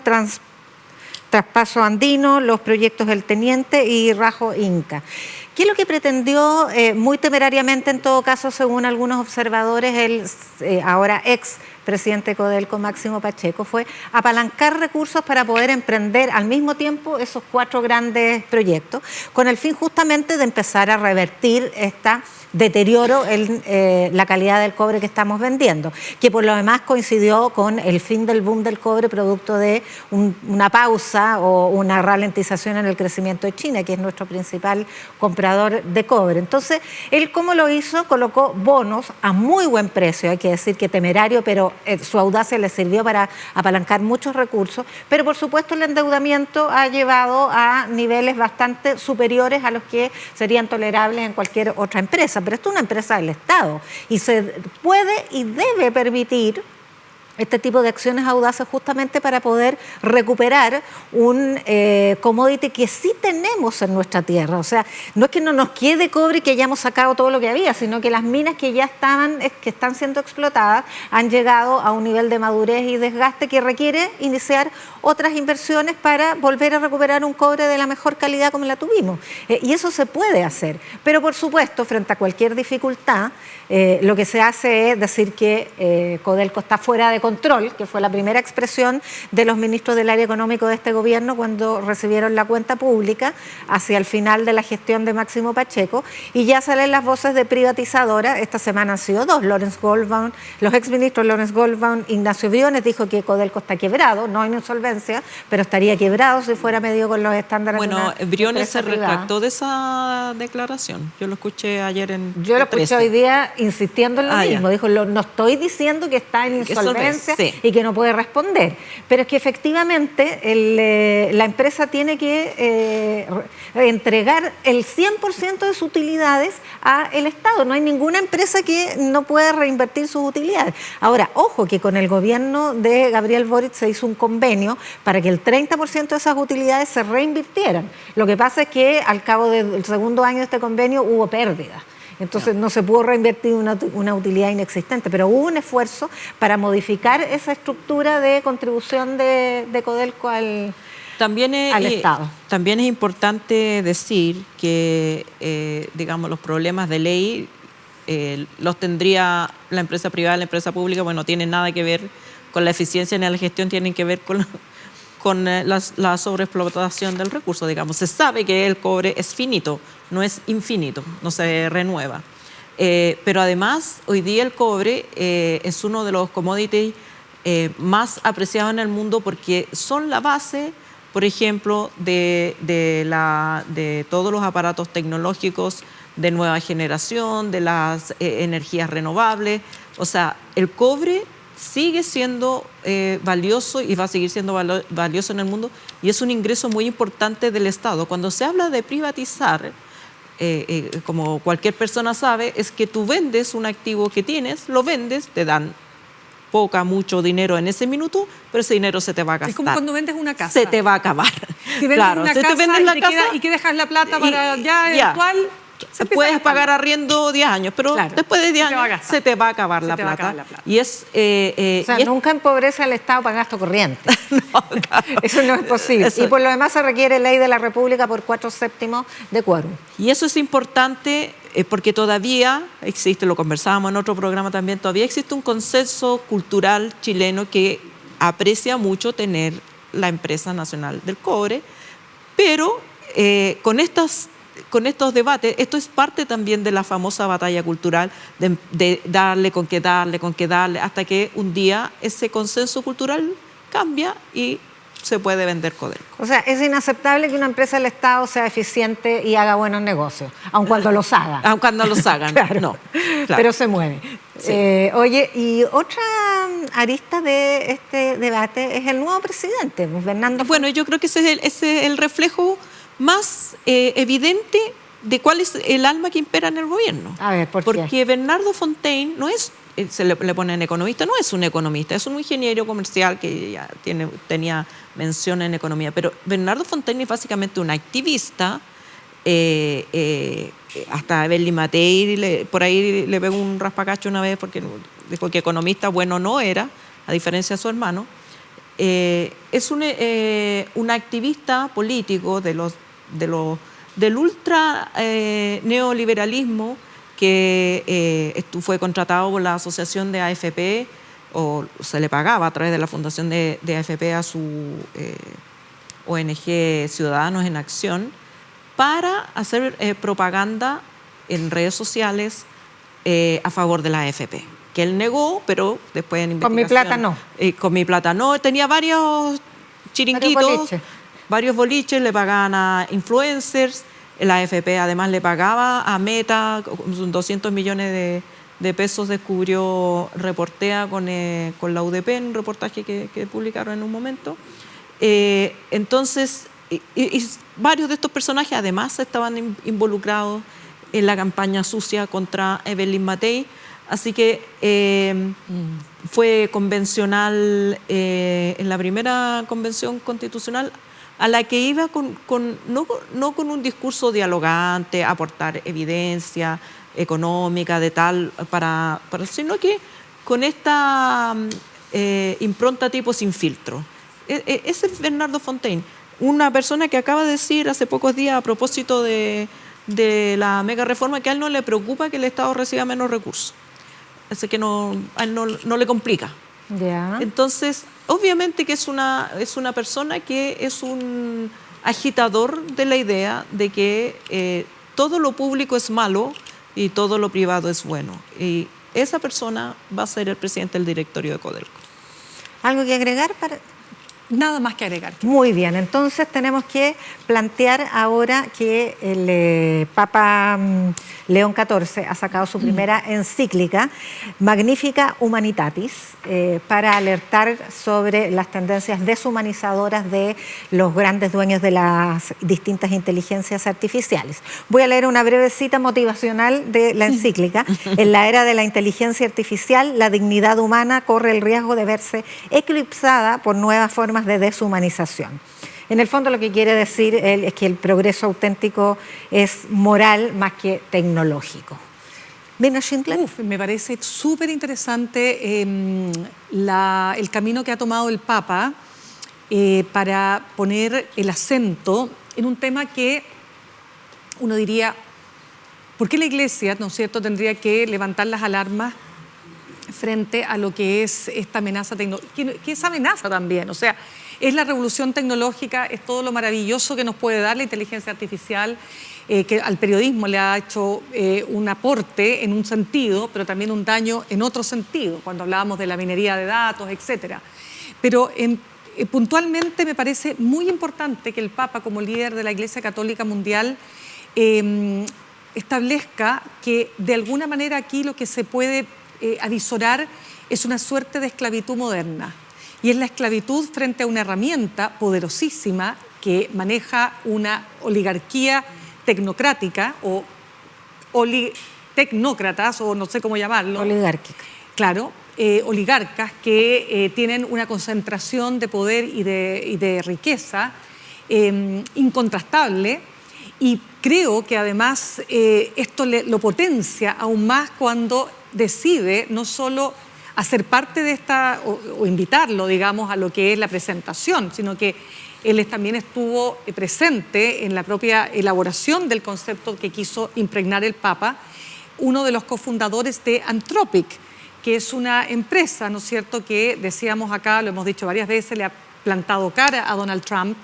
Traspaso Andino, los proyectos El Teniente y Rajo Inca. ¿Qué es lo que pretendió muy temerariamente, en todo caso, según algunos observadores, el ahora ex presidente de Codelco, Máximo Pacheco? Fue apalancar recursos para poder emprender al mismo tiempo esos 4 grandes proyectos, con el fin justamente de empezar a revertir esta deterioro en la calidad del cobre que estamos vendiendo, que por lo demás coincidió con el fin del boom del cobre, producto de una pausa o una ralentización en el crecimiento de China, que es nuestro principal comprador de cobre. Entonces, él, ¿cómo lo hizo? Colocó bonos a muy buen precio, hay que decir que temerario, pero su audacia le sirvió para apalancar muchos recursos, pero por supuesto el endeudamiento ha llevado a niveles bastante superiores a los que serían tolerables en cualquier otra empresa. Pero esto es una empresa del Estado y se puede y debe permitir este tipo de acciones audaces justamente para poder recuperar un commodity que sí tenemos en nuestra tierra. O sea, no es que no nos quede cobre y que hayamos sacado todo lo que había, sino que las minas que ya que están siendo explotadas han llegado a un nivel de madurez y desgaste que requiere iniciar otras inversiones para volver a recuperar un cobre de la mejor calidad como la tuvimos. Y eso se puede hacer. Pero por supuesto, frente a cualquier dificultad, lo que se hace es decir que Codelco está fuera de control, que fue la primera expresión de los ministros del área económico de este gobierno cuando recibieron la cuenta pública hacia el final de la gestión de Máximo Pacheco, y ya salen las voces de privatizadora. Esta semana han sido 2, Lawrence Goldbaum, los exministros Lawrence Goldbaum, Ignacio Briones dijo que Codelco está quebrado, no hay insolvencia, pero estaría quebrado si fuera medido con los estándares. Bueno, Briones se retractó de esa declaración, yo lo escuché ayer en Yo lo escuché hoy día insistiendo en lo mismo, dijo, no estoy diciendo que está en insolvencia y que no puede responder, pero es que efectivamente la empresa tiene que entregar el 100% de sus utilidades al Estado. No hay ninguna empresa que no pueda reinvertir sus utilidades. Ahora, ojo que con el gobierno de Gabriel Boric se hizo un convenio para que el 30% de esas utilidades se reinvirtieran. Lo que pasa es que al cabo del segundo año de este convenio hubo pérdidas. Entonces no se pudo reinvertir una utilidad inexistente, pero hubo un esfuerzo para modificar esa estructura de contribución de Codelco al Estado. También es importante decir que, digamos, los problemas de ley los tendría la empresa privada, la empresa pública, bueno, no tienen nada que ver con la eficiencia ni la gestión, tienen que ver con la sobreexplotación del recurso, digamos. Se sabe que el cobre es finito, no es infinito, no se renueva. Pero además, hoy día el cobre es uno de los commodities más apreciados en el mundo porque son la base, por ejemplo, de todos los aparatos tecnológicos de nueva generación, de las energías renovables. O sea, el cobre sigue siendo valioso y va a seguir siendo valioso en el mundo y es un ingreso muy importante del Estado. Cuando se habla de privatizar, como cualquier persona sabe, es que tú vendes un activo que tienes, lo vendes, te dan mucho dinero en ese minuto, pero ese dinero se te va a gastar. Es como cuando vendes una casa. Se te va a acabar. Si vendes una casa y que dejas la plata para ya eventual... Puedes pagar arriendo 10 años, pero después de 10 años se te va a acabar la plata. Y es, o sea, nunca empobrece al Estado para gasto corriente. No, claro. Eso no es posible. Eso. Y por lo demás se requiere ley de la República por 4/7 de quórum. Y eso es importante porque todavía existe, lo conversábamos en otro programa también, todavía existe un consenso cultural chileno que aprecia mucho tener la empresa nacional del cobre, pero con estos debates, esto es parte también de la famosa batalla cultural de darle con qué darle, hasta que un día ese consenso cultural cambia y se puede vender Codelco. O sea, es inaceptable que una empresa del Estado sea eficiente y haga buenos negocios, aun cuando los haga. Aun cuando los hagan, claro, no. Claro. Pero se mueve. Sí. Oye, y otra arista de este debate es el nuevo presidente, Bernardo. Bueno, yo creo que ese es el reflejo más evidente de cuál es el alma que impera en el gobierno. A ver, ¿por qué? Porque Bernardo Fontaine no es, se le ponen economista, no es un economista, es un ingeniero comercial que ya tenía mención en economía, pero Bernardo Fontaine es básicamente un activista, hasta Evelyn Matei por ahí le pegó un raspacacho una vez porque dijo que economista bueno no era, a diferencia de su hermano. Es un activista político de los del ultra neoliberalismo que fue contratado por la asociación de AFP, o se le pagaba a través de la fundación de AFP a su ONG Ciudadanos en Acción, para hacer propaganda en redes sociales a favor de la AFP, que él negó, pero después en investigación... Con mi plata no. Con mi plata no. Tenía varios chiringuitos, varios boliches, le pagaban a influencers. La AFP además le pagaba a Meta 200 millones de pesos, descubrió Reportea con la UDP en un reportaje que publicaron en un momento. Entonces, y varios de estos personajes además estaban involucrados en la campaña sucia contra Evelyn Matei, así que fue convencional en la primera convención constitucional, a la que iba no con un discurso dialogante, aportar evidencia económica de tal, sino que con esta impronta tipo sin filtro. Ese es Bernardo Fontaine, una persona que acaba de decir hace pocos días a propósito de la mega reforma que a él no le preocupa que el Estado reciba menos recursos. Así que a él no le complica. Ya. Entonces, obviamente que es una persona que es un agitador de la idea de que todo lo público es malo y todo lo privado es bueno. Y esa persona va a ser el presidente del directorio de Codelco. ¿Algo que agregar? Nada más que agregar. Muy bien, entonces tenemos que plantear ahora que el Papa León XIV ha sacado su primera encíclica, Magnificat Humanitatis, para alertar sobre las tendencias deshumanizadoras de los grandes dueños de las distintas inteligencias artificiales. Voy a leer una breve cita motivacional de la encíclica. En la era de la inteligencia artificial, la dignidad humana corre el riesgo de verse eclipsada por nuevas formas de deshumanización. En el fondo lo que quiere decir él es que el progreso auténtico es moral más que tecnológico. Mirna Schindler. Me parece súper interesante el camino que ha tomado el Papa para poner el acento en un tema que uno diría, ¿por qué la Iglesia, ¿no es cierto?, tendría que levantar las alarmas frente a lo que es esta amenaza tecnológica? ¿Qué es amenaza también? O sea, es la revolución tecnológica, es todo lo maravilloso que nos puede dar la inteligencia artificial, que al periodismo le ha hecho un aporte en un sentido, pero también un daño en otro sentido, cuando hablábamos de la minería de datos, etcétera. Pero puntualmente me parece muy importante que el Papa, como líder de la Iglesia Católica Mundial, establezca que de alguna manera aquí lo que se puede avisorar es una suerte de esclavitud moderna, y es la esclavitud frente a una herramienta poderosísima que maneja una oligarquía tecnocrática o tecnócratas, o no sé cómo llamarlo. Oligárquica. Claro, oligarcas que tienen una concentración de poder y de riqueza incontrastable, y creo que además esto lo potencia aún más cuando decide no solo hacer parte de esta, o invitarlo, digamos, a lo que es la presentación, sino que él también estuvo presente en la propia elaboración del concepto que quiso impregnar el Papa, uno de los cofundadores de Anthropic, que es una empresa, ¿no es cierto?, que decíamos acá, lo hemos dicho varias veces, le ha plantado cara a Donald Trump.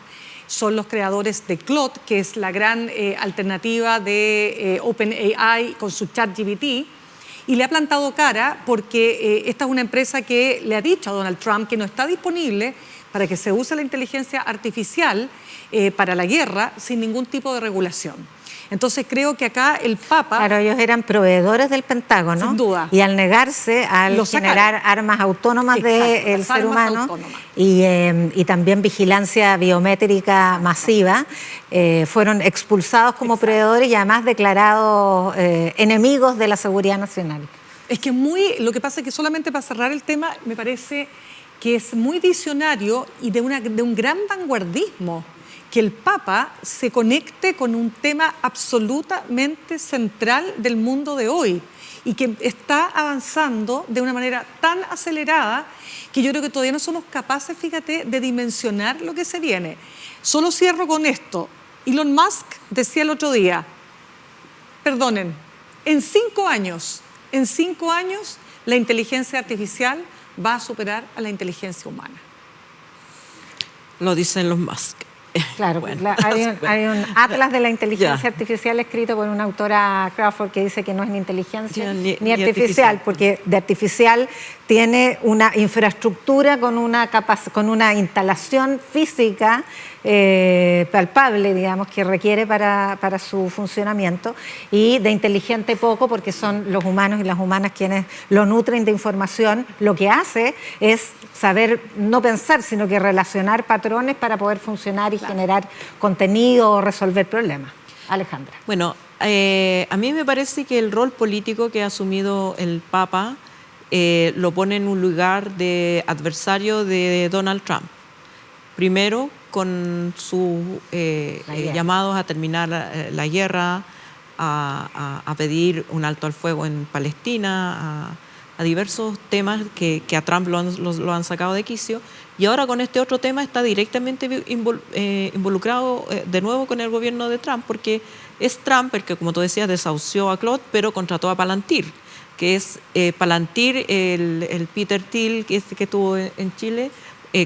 Son los creadores de Claude, que es la gran alternativa de OpenAI con su ChatGPT, y le ha plantado cara porque esta es una empresa que le ha dicho a Donald Trump que no está disponible para que se use la inteligencia artificial para la guerra sin ningún tipo de regulación. Entonces creo que acá el Papa... Claro, ellos eran proveedores del Pentágono. Sin duda. Y al negarse al generar armas autónomas del ser humano y también vigilancia biométrica masiva, fueron expulsados como proveedores y además declarados enemigos de la seguridad nacional. Es que lo que pasa es que solamente para cerrar el tema, me parece que es muy visionario y de un gran vanguardismo que el Papa se conecte con un tema absolutamente central del mundo de hoy y que está avanzando de una manera tan acelerada que yo creo que todavía no somos capaces, fíjate, de dimensionar lo que se viene. Solo cierro con esto. Elon Musk decía el otro día, perdonen, en 5 años, la inteligencia artificial va a superar a la inteligencia humana. Lo dicen los Musk. Claro, Bueno, hay un atlas de la inteligencia artificial escrito por una autora, Crawford, que dice que no es ni inteligencia ni artificial, porque de artificial tiene una infraestructura con una instalación física palpable, digamos, que requiere para su funcionamiento, y de inteligente poco, porque son los humanos y las humanas quienes lo nutren de información. Lo que hace es saber no pensar, sino que relacionar patrones para poder funcionar y generar contenido o resolver problemas. Alejandra. Bueno, a mí me parece que el rol político que ha asumido el Papa lo pone en un lugar de adversario de Donald Trump. Primero, con sus llamados a terminar la guerra, a pedir un alto al fuego en Palestina, a diversos temas que a Trump lo han sacado de quicio, y ahora con este otro tema está directamente involucrado de nuevo con el gobierno de Trump, porque es Trump el que, como tú decías, desahució a Claude, pero contrató a Palantir, que es Palantir, el Peter Thiel que estuvo en Chile,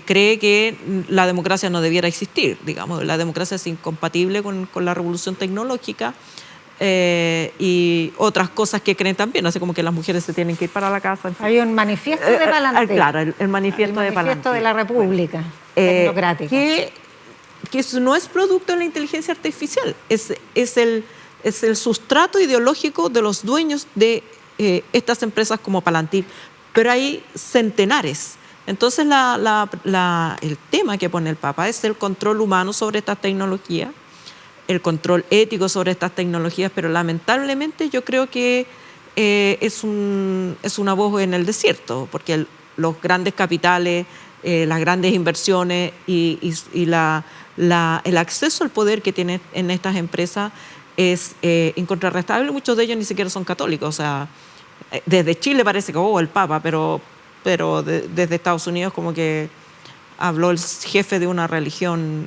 cree que la democracia no debiera existir, digamos, la democracia es incompatible con la revolución tecnológica, y otras cosas que creen también, así como que las mujeres se tienen que ir para la casa. En fin. Hay un manifiesto de Palantir. Claro, el manifiesto de Palantir. De la República Democrática. Que no es producto de la inteligencia artificial, es el sustrato ideológico de los dueños de estas empresas como Palantir, pero hay centenares. Entonces el tema que pone el Papa es el control humano sobre estas tecnologías, el control ético sobre estas tecnologías, pero lamentablemente yo creo que es una voz en el desierto, porque los grandes capitales, las grandes inversiones y el acceso al poder que tienen en estas empresas es incontrarrestable. Muchos de ellos ni siquiera son católicos. O sea, desde Chile parece que el Papa, pero desde Estados Unidos como que habló el jefe de una religión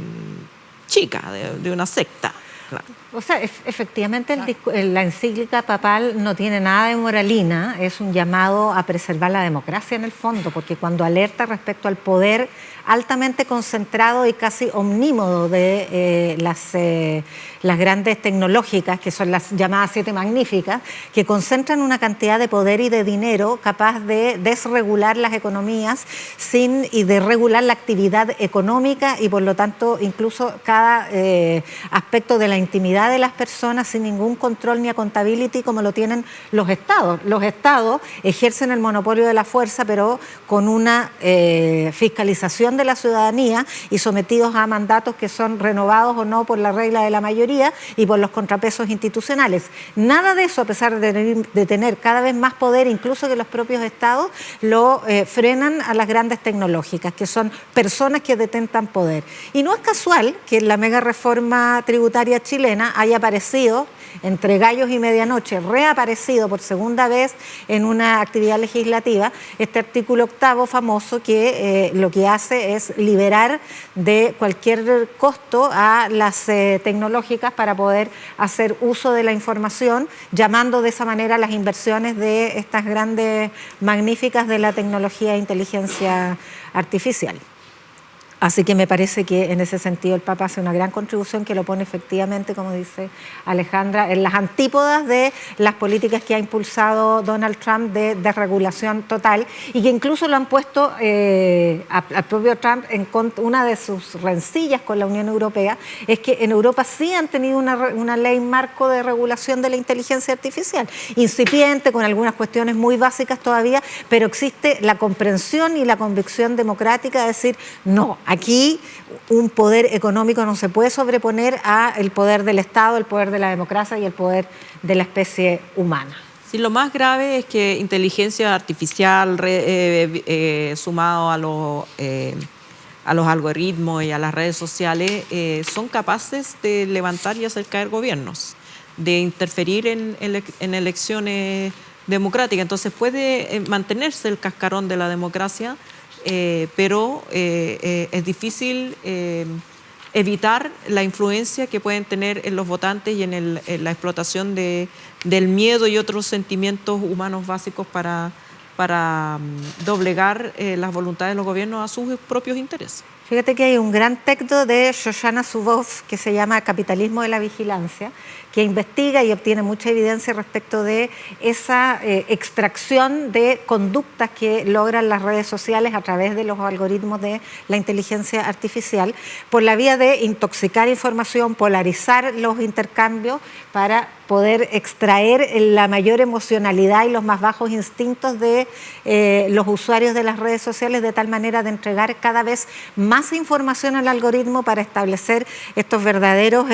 chica, de una secta. Claro. O sea, efectivamente la encíclica papal no tiene nada de moralina, es un llamado a preservar la democracia en el fondo, porque cuando alerta respecto al poder altamente concentrado y casi omnímodo de las grandes tecnológicas, que son las llamadas 7 magníficas, que concentran una cantidad de poder y de dinero capaz de desregular las economías y de regular la actividad económica y por lo tanto incluso cada aspecto de la intimidad de las personas sin ningún control ni accountability como lo tienen los estados. Los estados ejercen el monopolio de la fuerza, pero con una fiscalización de la ciudadanía y sometidos a mandatos que son renovados o no por la regla de la mayoría y por los contrapesos institucionales. Nada de eso, a pesar de tener cada vez más poder, incluso que los propios estados, lo frenan a las grandes tecnológicas, que son personas que detentan poder. Y no es casual que en la mega reforma tributaria chilena haya aparecido, entre gallos y medianoche, reaparecido por segunda vez en una actividad legislativa, este artículo 8º famoso que lo que hace es liberar de cualquier costo a las tecnológicas para poder hacer uso de la información, llamando de esa manera las inversiones de estas grandes magníficas de la tecnología e inteligencia artificial. Así que me parece que en ese sentido el Papa hace una gran contribución que lo pone efectivamente, como dice Alejandra, en las antípodas de las políticas que ha impulsado Donald Trump de desregulación total y que incluso lo han puesto al propio Trump en contra. Una de sus rencillas con la Unión Europea es que en Europa sí han tenido una ley marco de regulación de la inteligencia artificial, incipiente, con algunas cuestiones muy básicas todavía, pero existe la comprensión y la convicción democrática de decir, no, aquí un poder económico no se puede sobreponer al poder del Estado, el poder de la democracia y el poder de la especie humana. Sí, lo más grave es que inteligencia artificial sumado a los algoritmos y a las redes sociales son capaces de levantar y hacer caer gobiernos, de interferir en elecciones democráticas. Entonces puede mantenerse el cascarón de la democracia, pero es difícil evitar la influencia que pueden tener en los votantes y en la explotación del miedo y otros sentimientos humanos básicos para doblegar las voluntades de los gobiernos a sus propios intereses. Fíjate que hay un gran texto de Shoshana Zuboff que se llama Capitalismo de la Vigilancia, que investiga y obtiene mucha evidencia respecto de esa extracción de conductas que logran las redes sociales a través de los algoritmos de la inteligencia artificial por la vía de intoxicar información, polarizar los intercambios para poder extraer la mayor emocionalidad y los más bajos instintos de los usuarios de las redes sociales, de tal manera de entregar cada vez más información al algoritmo para establecer estos verdaderos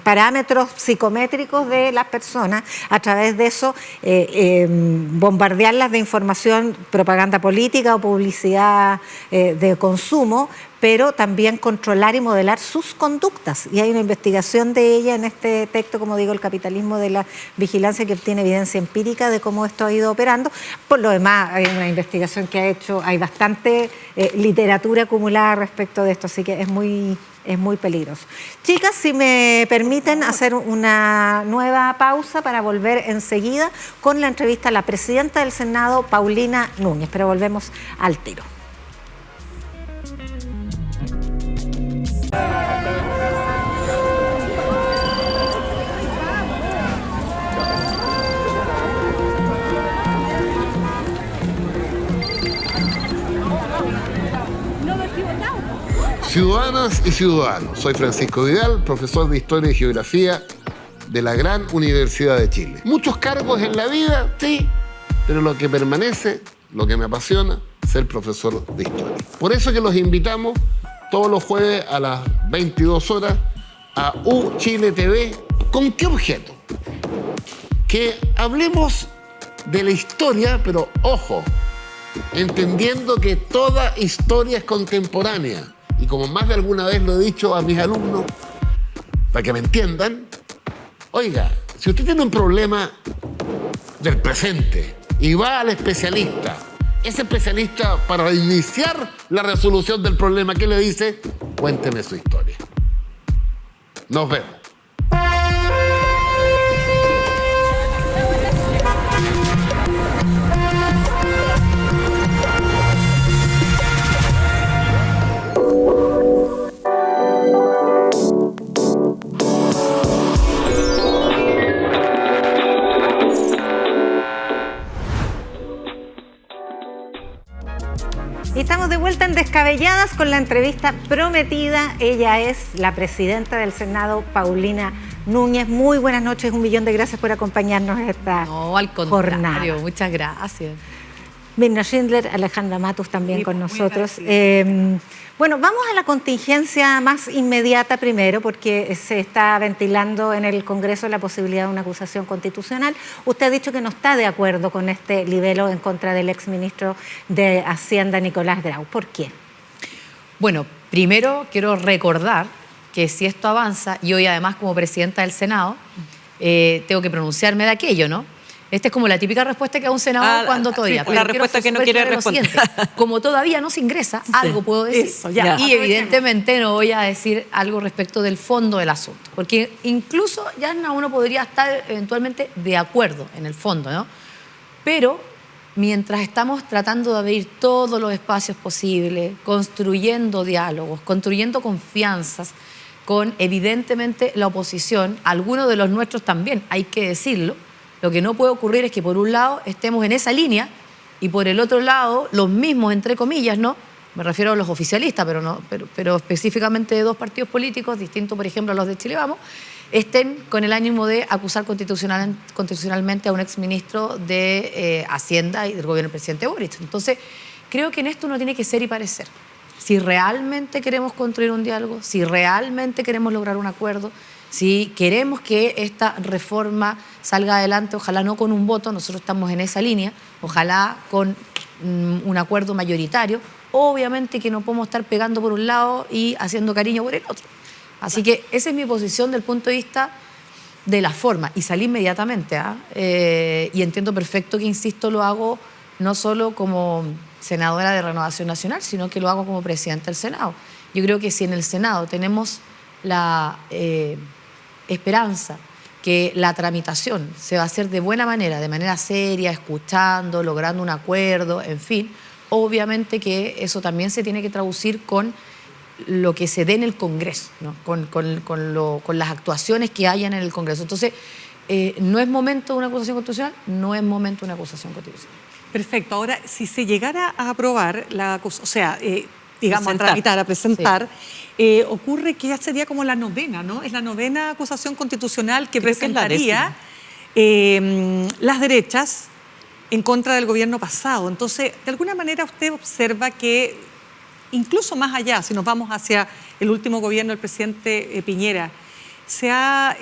parámetros psicométricos de las personas. A través de eso bombardearlas de información, propaganda política o publicidad de consumo, pero también controlar y modelar sus conductas. Y hay una investigación de ella en este texto, como digo, El capitalismo de la vigilancia, que obtiene evidencia empírica de cómo esto ha ido operando. Por lo demás, hay una investigación que ha hecho, hay bastante literatura acumulada respecto de esto, así que es muy peligroso. Chicas, si me permiten hacer una nueva pausa para volver enseguida con la entrevista a la presidenta del Senado, Paulina Núñez, pero volvemos al tiro. Ciudadanas y ciudadanos, soy Francisco Vidal, profesor de Historia y Geografía de la Gran Universidad de Chile. Muchos cargos en la vida, sí, pero lo que permanece, lo que me apasiona, ser profesor de Historia. Por eso que los invitamos todos los jueves a las 22 horas a UChile TV. ¿Con qué objeto? Que hablemos de la historia, pero ojo, entendiendo que toda historia es contemporánea. Y como más de alguna vez lo he dicho a mis alumnos, para que me entiendan, oiga, si usted tiene un problema del presente y va al especialista, ese especialista, para iniciar la resolución del problema, ¿qué le dice? Cuénteme su historia. Nos vemos. Y estamos de vuelta en Descabelladas con la entrevista prometida. Ella es la presidenta del Senado, Paulina Núñez. Muy buenas noches, 1.000.000 de gracias por acompañarnos esta jornada. Muchas gracias. Mirna Schindler, Alejandra Matus también con nosotros. Bueno, vamos a la contingencia más inmediata primero, porque se está ventilando en el Congreso la posibilidad de una acusación constitucional. Usted ha dicho que no está de acuerdo con este libelo en contra del exministro de Hacienda, Nicolás Grau. ¿Por qué? Bueno, primero quiero recordar que si esto avanza, y hoy además como presidenta del Senado, tengo que pronunciarme de aquello, ¿no? Esta es como la típica respuesta que da un senador cuando todavía... Sí, la respuesta que no quiere responder. Como todavía no se ingresa, algo puedo decir. Eso, ya. Y evidentemente no voy a decir algo respecto del fondo del asunto. Porque incluso ya uno podría estar eventualmente de acuerdo en el fondo, ¿no? Pero mientras estamos tratando de abrir todos los espacios posibles, construyendo diálogos, construyendo confianzas con evidentemente la oposición, algunos de los nuestros también, hay que decirlo. Lo que no puede ocurrir es que por un lado estemos en esa línea y por el otro lado los mismos, entre comillas, ¿no? Me refiero a los oficialistas, pero específicamente de dos partidos políticos, distintos por ejemplo a los de Chile Vamos, estén con el ánimo de acusar constitucionalmente a un exministro de Hacienda y del gobierno del presidente Boric. Entonces, creo que en esto uno tiene que ser y parecer. Si realmente queremos construir un diálogo, si realmente queremos lograr un acuerdo, si queremos que esta reforma salga adelante, ojalá no con un voto, nosotros estamos en esa línea, ojalá con un acuerdo mayoritario, obviamente que no podemos estar pegando por un lado y haciendo cariño por el otro. Así que esa es mi posición del punto de vista de la forma, y salí inmediatamente, y entiendo perfecto que, insisto, lo hago no solo como senadora de Renovación Nacional, sino que lo hago como presidenta del Senado. Yo creo que si en el Senado tenemos la esperanza que la tramitación se va a hacer de buena manera, de manera seria, escuchando, logrando un acuerdo, en fin, obviamente que eso también se tiene que traducir con lo que se dé en el Congreso, ¿no? con las actuaciones que hayan en el Congreso. Entonces, no es momento de una acusación constitucional, no es momento de una acusación constitucional. Perfecto. Ahora, si se llegara a aprobar la acusación, o sea, digamos, Presentar. a tramitar, a presentar, ocurre que ya sería como la novena, ¿no? Es la novena acusación constitucional que Creo que es la presentaría las derechas en contra del gobierno pasado. Entonces, de alguna manera usted observa que, incluso más allá, si nos vamos hacia el último gobierno del presidente Piñera, se ha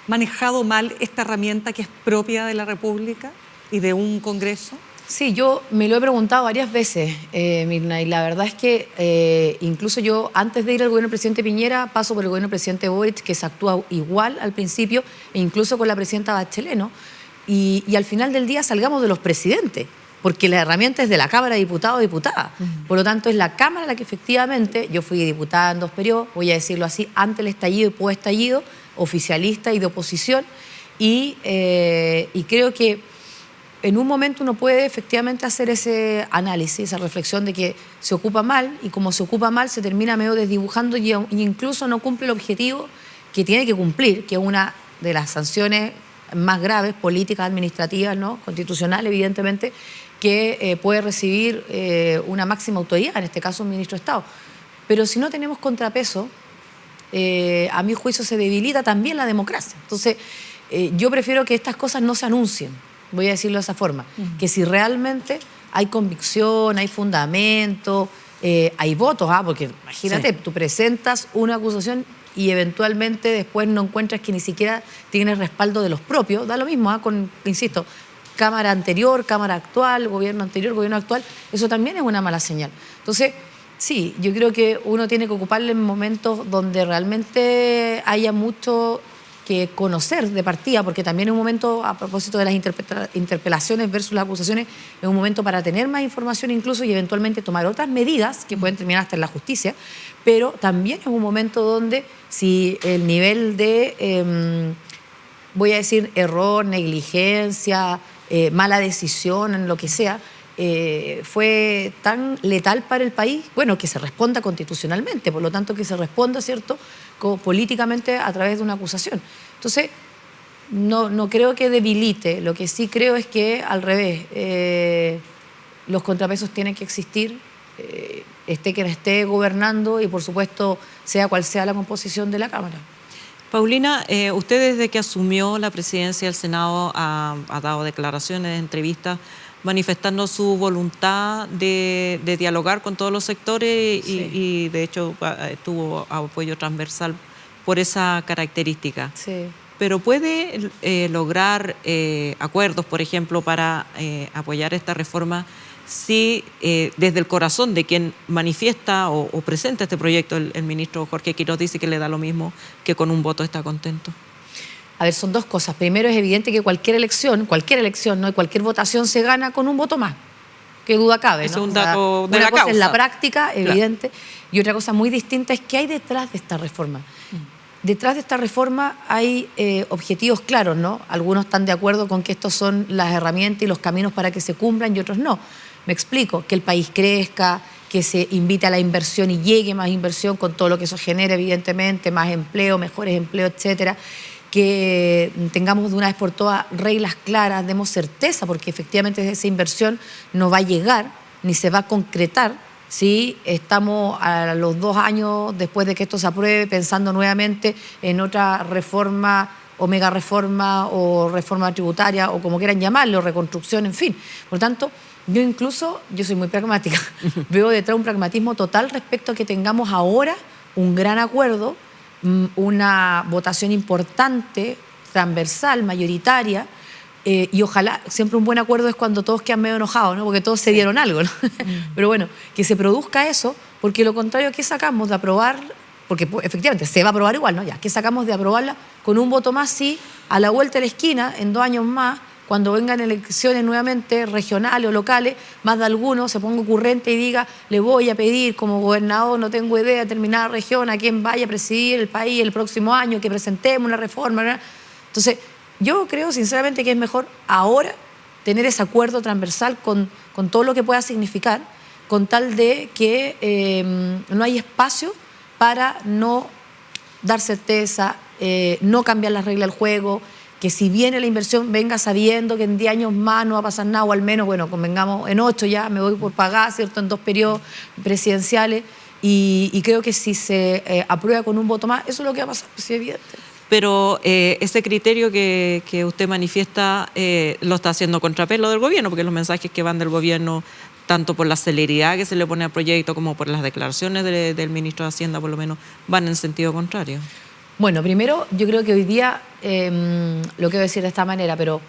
manejado mal esta herramienta que es propia de la República y de un Congreso. Sí, yo me lo he preguntado varias veces, Mirna, y la verdad es que incluso yo, antes de ir al gobierno del presidente Piñera, paso por el gobierno del presidente Boric, que se actúa igual al principio, e incluso con la presidenta Bachelet, ¿no? Y al final del día salgamos de los presidentes, porque la herramienta es de la Cámara de Diputados o diputada. Por lo tanto, es la Cámara la que efectivamente, yo fui diputada en 2 periodos, voy a decirlo así, antes del estallido y post-estallido, oficialista y de oposición, y creo que en un momento uno puede efectivamente hacer ese análisis, esa reflexión de que se ocupa mal, y como se ocupa mal se termina medio desdibujando y incluso no cumple el objetivo que tiene que cumplir, que es una de las sanciones más graves, políticas, administrativas, ¿no? Constitucional, evidentemente, que puede recibir una máxima autoridad, en este caso un ministro de Estado. Pero si no tenemos contrapeso, a mi juicio se debilita también la democracia. Entonces, yo prefiero que estas cosas no se anuncien, voy a decirlo de esa forma, que si realmente hay convicción, hay fundamento, hay votos, porque imagínate, tú presentas una acusación y eventualmente después no encuentras que ni siquiera tienes respaldo de los propios, da lo mismo, insisto, Cámara anterior, Cámara actual, gobierno anterior, gobierno actual, eso también es una mala señal. Entonces, sí, yo creo que uno tiene que ocuparle en momentos donde realmente haya mucho que conocer de partida, porque también es un momento, a propósito de las interpelaciones versus las acusaciones, es un momento para tener más información incluso y eventualmente tomar otras medidas que pueden terminar hasta en la justicia, pero también es un momento donde si el nivel de, voy a decir, error, negligencia, mala decisión, en lo que sea, fue tan letal para el país, bueno, que se responda constitucionalmente, por lo tanto que se responda, ¿cierto?, políticamente a través de una acusación. Entonces, no creo que debilite, lo que sí creo es que al revés, los contrapesos tienen que existir, esté quien esté gobernando y por supuesto sea cual sea la composición de la Cámara. Paulina, usted desde que asumió la presidencia del Senado ha dado declaraciones, entrevistas, manifestando su voluntad de dialogar con todos los sectores y de hecho tuvo apoyo transversal por esa característica. Sí. Pero ¿puede lograr acuerdos, por ejemplo, para apoyar esta reforma si desde el corazón de quien manifiesta o presenta este proyecto, el ministro Jorge Quiroz, dice que le da lo mismo, que con un voto está contento? A ver, son dos cosas. Primero, es evidente que cualquier elección, ¿no?, y cualquier votación se gana con un voto más. Qué duda cabe, ¿no? Es un dato de la una cosa causa. es la práctica, evidente, Claro. Y otra cosa muy distinta es qué hay detrás de esta reforma. Detrás de esta reforma hay objetivos claros, ¿no? Algunos están de acuerdo con que estos son las herramientas y los caminos para que se cumplan y otros no. Me explico, que el país crezca, que se invite a la inversión y llegue más inversión con todo lo que eso genera, evidentemente, más empleo, mejores empleos, etcétera. Que tengamos de una vez por todas reglas claras, demos certeza, porque efectivamente esa inversión no va a llegar ni se va a concretar si estamos a los 2 años después de que esto se apruebe pensando nuevamente en otra reforma o mega reforma o reforma tributaria o como quieran llamarlo, reconstrucción, en fin. Por lo tanto, yo soy muy pragmática, veo detrás un pragmatismo total respecto a que tengamos ahora un gran acuerdo, una votación importante, transversal, mayoritaria, y ojalá, siempre un buen acuerdo es cuando todos quedan medio enojados, ¿no?, porque todos se dieron algo, ¿no? Pero bueno, que se produzca eso, porque lo contrario, ¿qué sacamos de aprobar? Porque efectivamente se va a aprobar igual, ¿no? Ya, ¿qué sacamos de aprobarla con un voto más si a la vuelta de la esquina, en 2 años más, cuando vengan elecciones nuevamente regionales o locales, más de alguno se ponga ocurrente y diga, le voy a pedir como gobernador, no tengo idea, determinada región, a quien vaya a presidir el país el próximo año, que presentemos una reforma, ¿verdad? Entonces, yo creo sinceramente que es mejor ahora tener ese acuerdo transversal con todo lo que pueda significar, con tal de que no hay espacio para no dar certeza, no cambiar las reglas del juego, que si viene la inversión venga sabiendo que en 10 años más no va a pasar nada, o al menos, bueno, convengamos, en 8 ya me voy por pagar, ¿cierto?, en 2 periodos presidenciales, y creo que si se aprueba con un voto más, eso es lo que va a pasar, pues es evidente. Pero ese criterio que usted manifiesta lo está haciendo contrapelo del gobierno, porque los mensajes que van del gobierno, tanto por la celeridad que se le pone al proyecto como por las declaraciones del ministro de Hacienda, por lo menos, van en sentido contrario. Bueno, primero, yo creo que hoy día, lo quiero decir de esta manera, pero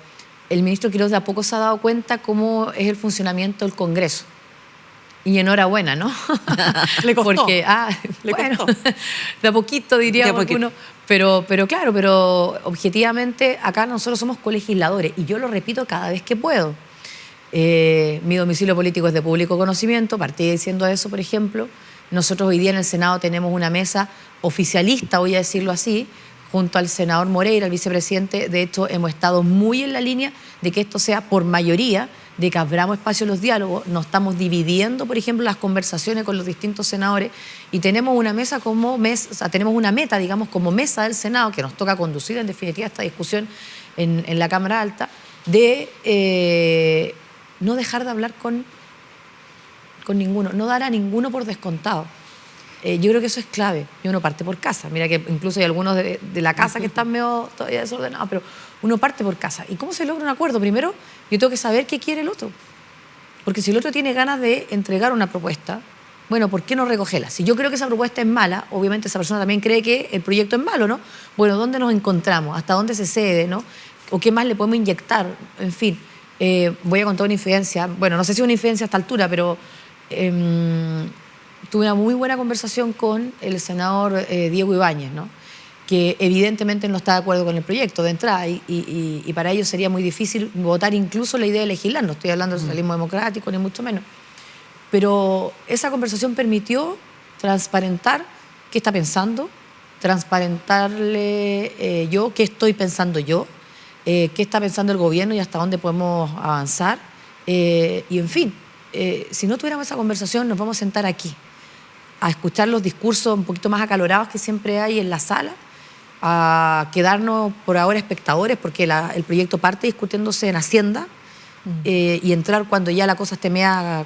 el ministro Quirós de a poco se ha dado cuenta cómo es el funcionamiento del Congreso. Y enhorabuena, ¿no? Le costó. Porque, Le bueno, costó. de a poquito diríamos De a poquito. uno. Pero claro, pero objetivamente acá nosotros somos colegisladores y yo lo repito cada vez que puedo. Mi domicilio político es de público conocimiento, partí diciendo eso, por ejemplo. Nosotros hoy día en el Senado tenemos una mesa oficialista, voy a decirlo así, junto al senador Moreira, el vicepresidente. De hecho, hemos estado muy en la línea de que esto sea por mayoría, de que abramos espacio en los diálogos. Nos estamos dividiendo, por ejemplo, las conversaciones con los distintos senadores y tenemos una mesa como mesa, o sea, tenemos una meta, digamos, como mesa del Senado, que nos toca conducir en definitiva esta discusión en la Cámara Alta, de no dejar de hablar con ninguno, no dar a ninguno por descontado. Yo creo que eso es clave. Y uno parte por casa. Mira que incluso hay algunos de la casa que están medio todavía desordenados, pero uno parte por casa. ¿Y cómo se logra un acuerdo? Primero, yo tengo que saber qué quiere el otro. Porque si el otro tiene ganas de entregar una propuesta, bueno, ¿por qué no recogerla? Si yo creo que esa propuesta es mala, obviamente esa persona también cree que el proyecto es malo, ¿no? Bueno, ¿dónde nos encontramos? ¿Hasta dónde se cede, no? ¿O qué más le podemos inyectar? En fin, voy a contar una infidencia. Bueno, no sé si es una infidencia a esta altura, pero tuve una muy buena conversación con el senador Diego Ibáñez, ¿no? Que evidentemente no está de acuerdo con el proyecto de entrada y para ellos sería muy difícil votar incluso la idea de legislar. No estoy hablando del socialismo democrático, ni mucho menos. Pero esa conversación permitió transparentar qué está pensando, transparentarle yo qué estoy pensando yo, qué está pensando el gobierno y hasta dónde podemos avanzar. Y en fin, si no tuviéramos esa conversación nos vamos a sentar aquí a escuchar los discursos un poquito más acalorados que siempre hay en la sala, a quedarnos por ahora espectadores porque el proyecto parte discutiéndose en Hacienda y entrar cuando ya la cosa esté media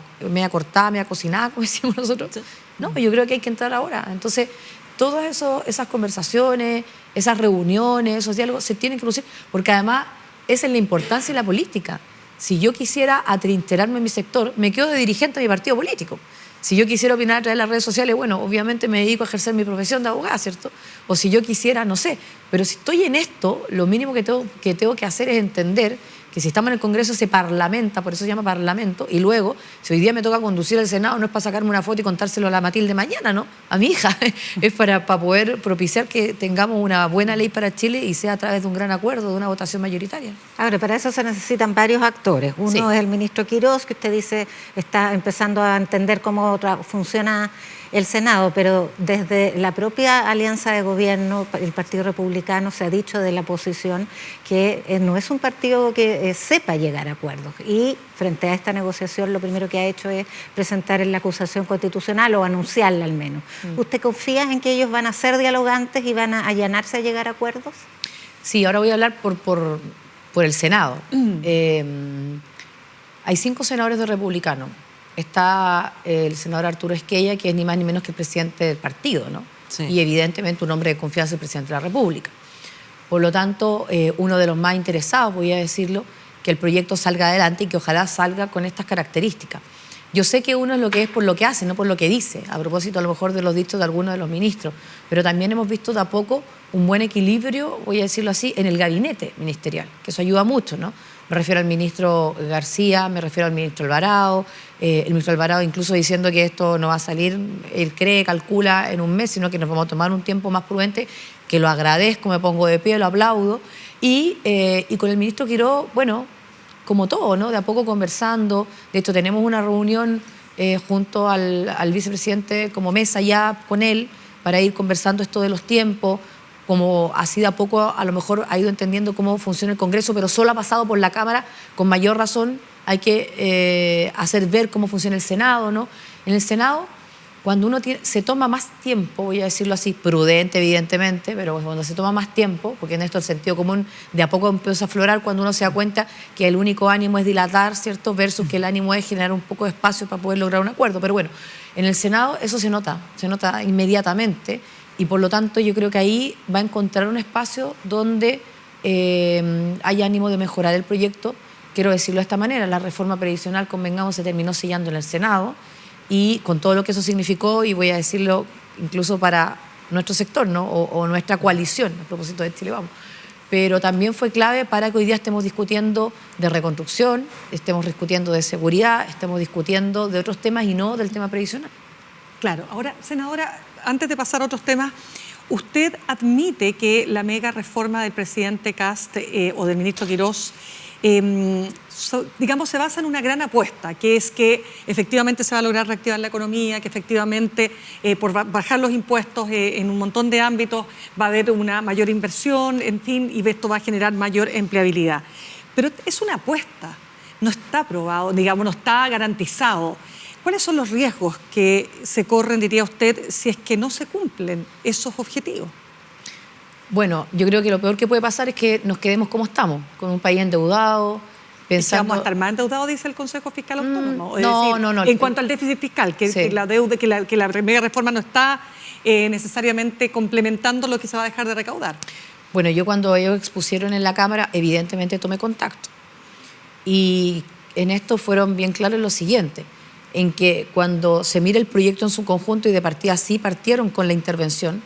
cortada, media cocinada, como decimos nosotros. No, yo creo que hay que entrar ahora. Entonces, todas esas conversaciones, esas reuniones, esos diálogos se tienen que producir porque además esa es la importancia de la política. Si yo quisiera atrincherarme en mi sector, me quedo de dirigente de mi partido político. Si yo quisiera opinar a través de las redes sociales, bueno, obviamente me dedico a ejercer mi profesión de abogada, ¿cierto? O si yo quisiera, no sé. Pero si estoy en esto, lo mínimo que tengo que hacer es entender que si estamos en el Congreso se parlamenta, por eso se llama parlamento, y luego, si hoy día me toca conducir al Senado, no es para sacarme una foto y contárselo a la Matilde mañana, ¿no? A mi hija. Es para poder propiciar que tengamos una buena ley para Chile y sea a través de un gran acuerdo, de una votación mayoritaria. Ahora, para eso se necesitan varios actores. Uno Sí. es el ministro Quirós, que usted dice está empezando a entender cómo funciona el Senado, pero desde la propia alianza de gobierno, el Partido Republicano se ha dicho de la posición que no es un partido que sepa llegar a acuerdos. Y frente a esta negociación lo primero que ha hecho es presentar en la acusación constitucional o anunciarla al menos. ¿Usted confía en que ellos van a ser dialogantes y van a allanarse a llegar a acuerdos? Sí, ahora voy a hablar por el Senado. Hay 5 senadores de republicanos. Está el senador Arturo Esquella, que es ni más ni menos que el presidente del partido, ¿no? Sí. Y evidentemente un hombre de confianza del presidente de la República. Por lo tanto, uno de los más interesados, voy a decirlo, que el proyecto salga adelante y que ojalá salga con estas características. Yo sé que uno es lo que es por lo que hace, no por lo que dice, a propósito a lo mejor de los dichos de algunos de los ministros, pero también hemos visto de a poco un buen equilibrio, voy a decirlo así, en el gabinete ministerial, que eso ayuda mucho, ¿no? Me refiero al ministro García, me refiero al ministro Alvarado, el ministro Alvarado incluso diciendo que esto no va a salir, él cree, calcula en un mes, sino que nos vamos a tomar un tiempo más prudente, que lo agradezco, me pongo de pie, lo aplaudo, y con el ministro Quirós, bueno, como todo, ¿no? De a poco conversando. De hecho, tenemos una reunión junto al vicepresidente como mesa ya con él para ir conversando esto de los tiempos, como así de a poco a lo mejor ha ido entendiendo cómo funciona el Congreso, pero solo ha pasado por la Cámara, con mayor razón hay que hacer ver cómo funciona el Senado, ¿no? En el Senado, cuando uno se toma más tiempo, voy a decirlo así, prudente evidentemente, pero cuando se toma más tiempo, porque en esto el sentido común de a poco empieza a aflorar cuando uno se da cuenta que el único ánimo es dilatar, ¿cierto? Versus que el ánimo es generar un poco de espacio para poder lograr un acuerdo. Pero bueno, en el Senado eso se nota inmediatamente y por lo tanto yo creo que ahí va a encontrar un espacio donde hay ánimo de mejorar el proyecto. Quiero decirlo de esta manera, la reforma previsional, convengamos, se terminó sellando en el Senado, y con todo lo que eso significó, y voy a decirlo incluso para nuestro sector, ¿no? o nuestra coalición, a propósito de Chile Vamos. Pero también fue clave para que hoy día estemos discutiendo de reconstrucción, estemos discutiendo de seguridad, estemos discutiendo de otros temas y no del tema previsional. Claro. Ahora, senadora, antes de pasar a otros temas, ¿usted admite que la mega reforma del presidente Kast o del ministro Quirós digamos, se basa en una gran apuesta, que es que efectivamente se va a lograr reactivar la economía, que efectivamente por bajar los impuestos en un montón de ámbitos va a haber una mayor inversión, en fin, y esto va a generar mayor empleabilidad? Pero es una apuesta, no está probado, digamos, no está garantizado. ¿Cuáles son los riesgos que se corren, diría usted, si es que no se cumplen esos objetivos? Bueno, yo creo que lo peor que puede pasar es que nos quedemos como estamos, con un país endeudado, pensando... ¿Vamos a estar más endeudados, dice el Consejo Fiscal Autónomo? No. En cuanto al déficit fiscal, que la deuda, que la mega reforma no está necesariamente complementando lo que se va a dejar de recaudar. Bueno, yo cuando ellos expusieron en la Cámara, evidentemente tomé contacto. Y en esto fueron bien claros lo siguiente, en que cuando se mira el proyecto en su conjunto y de partida sí partieron con la intervención,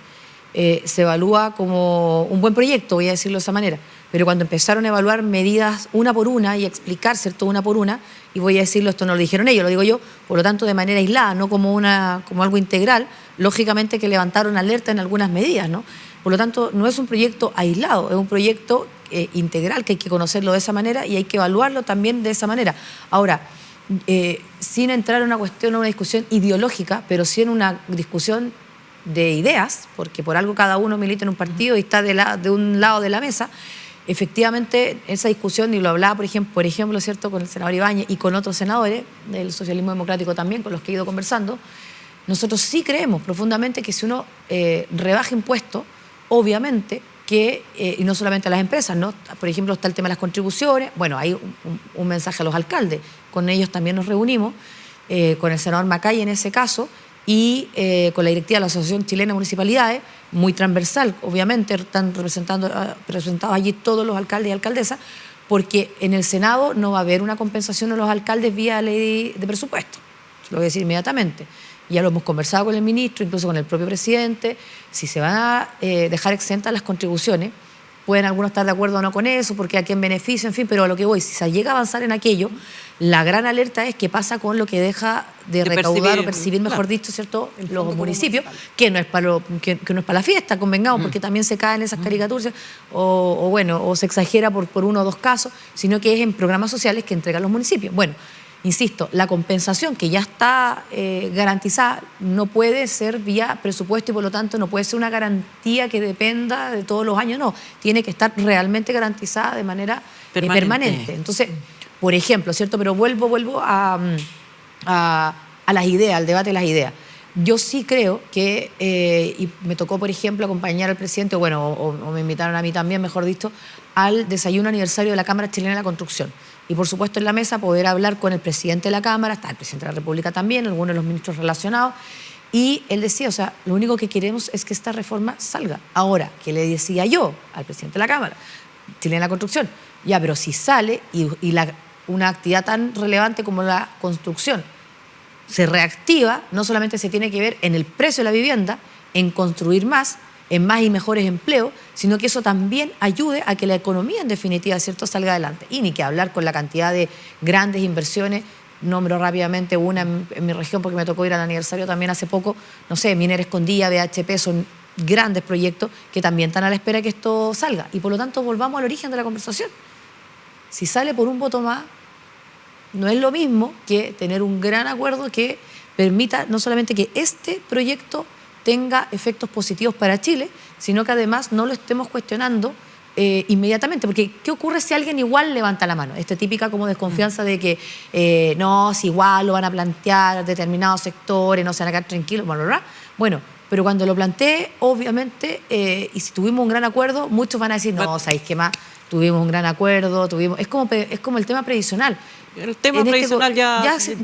se evalúa como un buen proyecto, voy a decirlo de esa manera, pero cuando empezaron a evaluar medidas una por una y a explicar, ¿cierto?, una por una, y voy a decirlo, esto no lo dijeron ellos, lo digo yo, por lo tanto de manera aislada, no como algo integral, lógicamente que levantaron alerta en algunas medidas, ¿no? Por lo tanto, no es un proyecto aislado, es un proyecto integral, que hay que conocerlo de esa manera y hay que evaluarlo también de esa manera. Ahora, sin entrar en una cuestión o una discusión ideológica, pero sí en una discusión de ideas, porque por algo cada uno milita en un partido y está de un lado de la mesa, efectivamente esa discusión, y lo hablaba por ejemplo, ¿cierto?, con el senador Ibáñez y con otros senadores del socialismo democrático también, con los que he ido conversando, nosotros sí creemos profundamente que si uno rebaja impuestos, obviamente que, y no solamente a las empresas, ¿no? Por ejemplo, está el tema de las contribuciones, bueno, hay un mensaje a los alcaldes, con ellos también nos reunimos, con el senador Macay en ese caso, y con la directiva de la Asociación Chilena de Municipalidades, muy transversal, obviamente, están representados allí todos los alcaldes y alcaldesas, porque en el Senado no va a haber una compensación a los alcaldes vía ley de presupuesto, lo voy a decir inmediatamente. Ya lo hemos conversado con el ministro, incluso con el propio presidente, si se van a dejar exentas las contribuciones, pueden algunos estar de acuerdo o no con eso, porque a quién beneficia, en fin, pero a lo que voy, si se llega a avanzar en aquello, la gran alerta es qué pasa con lo que deja de recaudar o percibir, mejor dicho, ¿cierto?, los municipios, que no es para que no es para la fiesta, convengamos, porque también se caen esas caricaturas, o se exagera por uno o dos casos, sino que es en programas sociales que entregan los municipios. Bueno, insisto, la compensación que ya está garantizada no puede ser vía presupuesto y por lo tanto no puede ser una garantía que dependa de todos los años, no, tiene que estar realmente garantizada de manera permanente. Entonces, por ejemplo, ¿cierto? Pero vuelvo a las ideas, al debate de las ideas. Yo sí creo que, y me tocó, por ejemplo, acompañar al presidente, o me invitaron a mí también, mejor dicho, al desayuno aniversario de la Cámara Chilena de la Construcción. Y por supuesto en la mesa poder hablar con el presidente de la Cámara, está el presidente de la República también, algunos de los ministros relacionados, y él decía, o sea, lo único que queremos es que esta reforma salga. Ahora, ¿qué le decía yo al presidente de la Cámara Chilena de la Construcción? Ya, pero si sale y una actividad tan relevante como la construcción se reactiva, no solamente se tiene que ver en el precio de la vivienda, en construir más, en más y mejores empleos, sino que eso también ayude a que la economía, en definitiva, ¿cierto?, salga adelante. Y ni que hablar con la cantidad de grandes inversiones, nombro rápidamente una en mi región porque me tocó ir al aniversario también hace poco, no sé, Minera Escondida, BHP, son grandes proyectos que también están a la espera de que esto salga. Y por lo tanto, volvamos al origen de la conversación. si sale por un voto más, no es lo mismo que tener un gran acuerdo que permita no solamente que este proyecto tenga efectos positivos para Chile, sino que además no lo estemos cuestionando inmediatamente, porque ¿qué ocurre si alguien igual levanta la mano? Esta típica como desconfianza de que no, si igual lo van a plantear determinados sectores, no se van a quedar tranquilos, bla, bla, bla. Bueno, pero cuando lo planteé, obviamente, y si tuvimos un gran acuerdo, muchos van a decir, no, ¿sabéis qué más? Tuvimos un gran acuerdo, es como el tema previsional. El tema previsional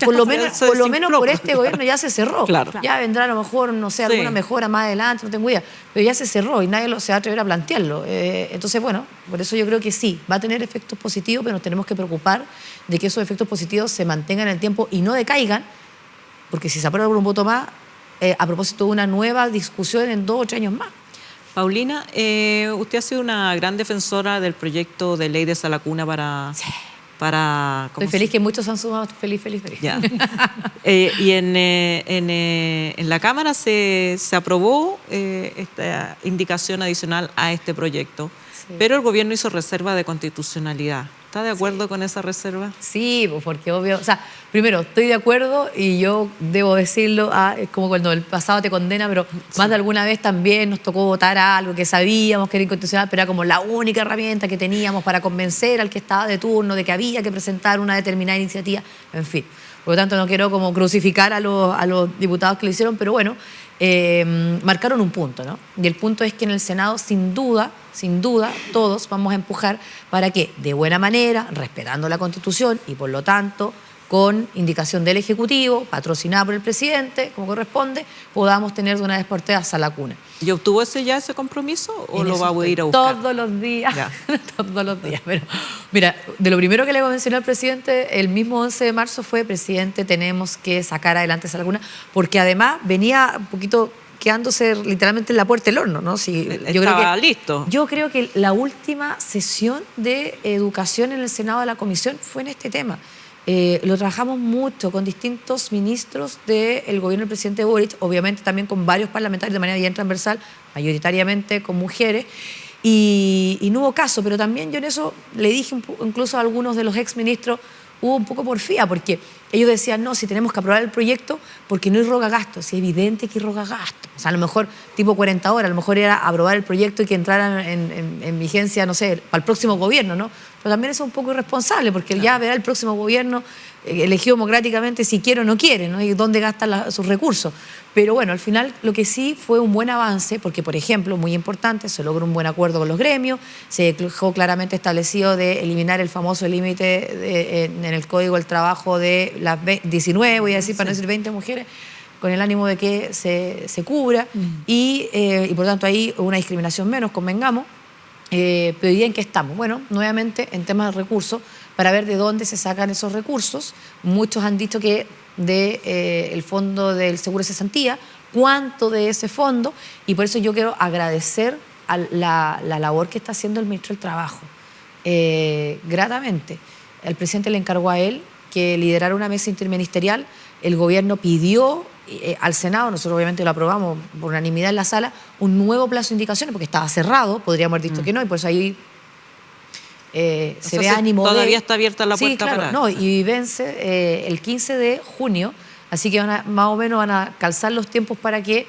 por lo menos por este gobierno ya se cerró. Claro. Ya vendrá a lo mejor, no sé, alguna mejora más adelante, no tengo idea. Pero ya se cerró y nadie se va a atrever a plantearlo. Entonces, bueno, por eso yo creo que sí, va a tener efectos positivos, pero nos tenemos que preocupar de que esos efectos positivos se mantengan en el tiempo y no decaigan, porque si se aprueba por un voto más, a propósito de una nueva discusión en 2 o 3 años más. Paulina, usted ha sido una gran defensora del proyecto de ley de Salacuna para... Sí. Estoy feliz que muchos han sumado, feliz. Ya. Y en la Cámara se aprobó esta indicación adicional a este proyecto, pero el gobierno hizo reserva de constitucionalidad. ¿Está de acuerdo con esa reserva? Sí, porque obvio, o sea, primero, estoy de acuerdo y yo debo decirlo, es como cuando el pasado te condena, pero más de alguna vez también nos tocó votar a algo que sabíamos que era inconstitucional, pero era como la única herramienta que teníamos para convencer al que estaba de turno de que había que presentar una determinada iniciativa, en fin. Por lo tanto, no quiero como crucificar a los diputados que lo hicieron, pero bueno, marcaron un punto, ¿no? Y el punto es que en el Senado, sin duda, todos vamos a empujar para que, de buena manera, respetando la Constitución y por lo tanto con indicación del Ejecutivo, patrocinada por el presidente, como corresponde, podamos tener de una vez por todas Salacuna. ¿Y obtuvo ese compromiso o lo va a ir a buscar? Todos los días, todos los días. Pero, mira, de lo primero que le mencioné al presidente, el mismo 11 de marzo fue, presidente, tenemos que sacar adelante Salacuna, porque además venía un poquito quedándose literalmente en la puerta del horno, ¿no? Estaba listo. Yo creo que la última sesión de educación en el Senado de la Comisión fue en este tema. Lo trabajamos mucho con distintos ministros del gobierno del presidente Boric, obviamente también con varios parlamentarios de manera bien transversal, mayoritariamente con mujeres, y no hubo caso, pero también yo en eso le dije incluso a algunos de los exministros, hubo un poco porfía, porque ellos decían, no, si tenemos que aprobar el proyecto, porque no irroga gasto, si es evidente que irroga gasto. O sea, a lo mejor tipo 40 horas, a lo mejor era aprobar el proyecto y que entrara en vigencia, no sé, para el próximo gobierno, ¿no? Pero también eso es un poco irresponsable, porque ya verá el próximo gobierno elegido democráticamente si quiere o no quiere, ¿no? Y dónde gastan sus recursos. Pero bueno, al final lo que sí fue un buen avance, porque por ejemplo, muy importante, se logró un buen acuerdo con los gremios, se dejó claramente establecido de eliminar el famoso límite en el Código del Trabajo de las 19, voy a decir, para no decir 20 mujeres, con el ánimo de que se cubra, y por tanto ahí una discriminación menos, convengamos. Pero ¿y en qué estamos? Bueno, nuevamente en temas de recursos, para ver de dónde se sacan esos recursos. Muchos han dicho que del fondo del seguro de cesantía, cuánto de ese fondo, y por eso yo quiero agradecer a la labor que está haciendo el ministro del Trabajo. Gratamente. El presidente le encargó a él que liderara una mesa interministerial, el gobierno pidió al Senado, nosotros obviamente lo aprobamos por unanimidad en la sala, un nuevo plazo de indicaciones, porque estaba cerrado, podríamos haber dicho que no, y por eso ahí se ve ánimo todavía está abierta la puerta. Sí, claro, para... no, y vence el 15 de junio, así que más o menos van a calzar los tiempos para que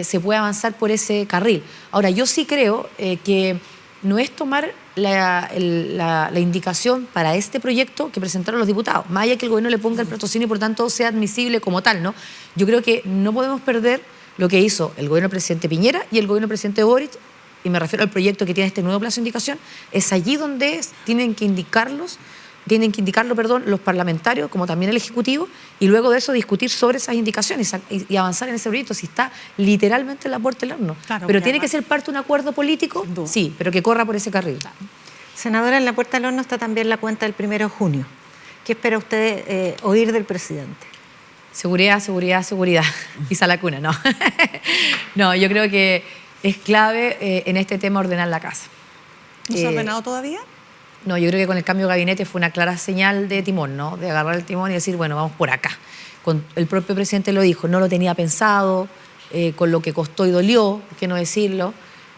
se pueda avanzar por ese carril. Ahora, yo sí creo que no es tomar la indicación para este proyecto que presentaron los diputados, más allá que el gobierno le ponga el patrocinio y por tanto sea admisible como tal, ¿no? Yo creo que no podemos perder lo que hizo el gobierno del presidente Piñera y el gobierno del presidente Boric, y me refiero al proyecto que tiene este nuevo plazo de indicación, es allí donde tienen que indicarlo, los parlamentarios, como también el Ejecutivo, y luego de eso discutir sobre esas indicaciones y avanzar en ese proyecto, si está literalmente en la puerta del horno. Claro, pero tiene que ser parte de un acuerdo político, sí, pero que corra por ese carril. Claro. Senadora, en la puerta del horno está también la cuenta del 1 de junio. ¿Qué espera usted oír del presidente? Seguridad. Y Salacuna, no. No, yo creo que es clave en este tema ordenar la casa. ¿No se ha ordenado todavía? No, yo creo que con el cambio de gabinete fue una clara señal de timón, ¿no? De agarrar el timón y decir, bueno, vamos por acá. El propio presidente lo dijo, no lo tenía pensado, con lo que costó y dolió, por qué no decirlo,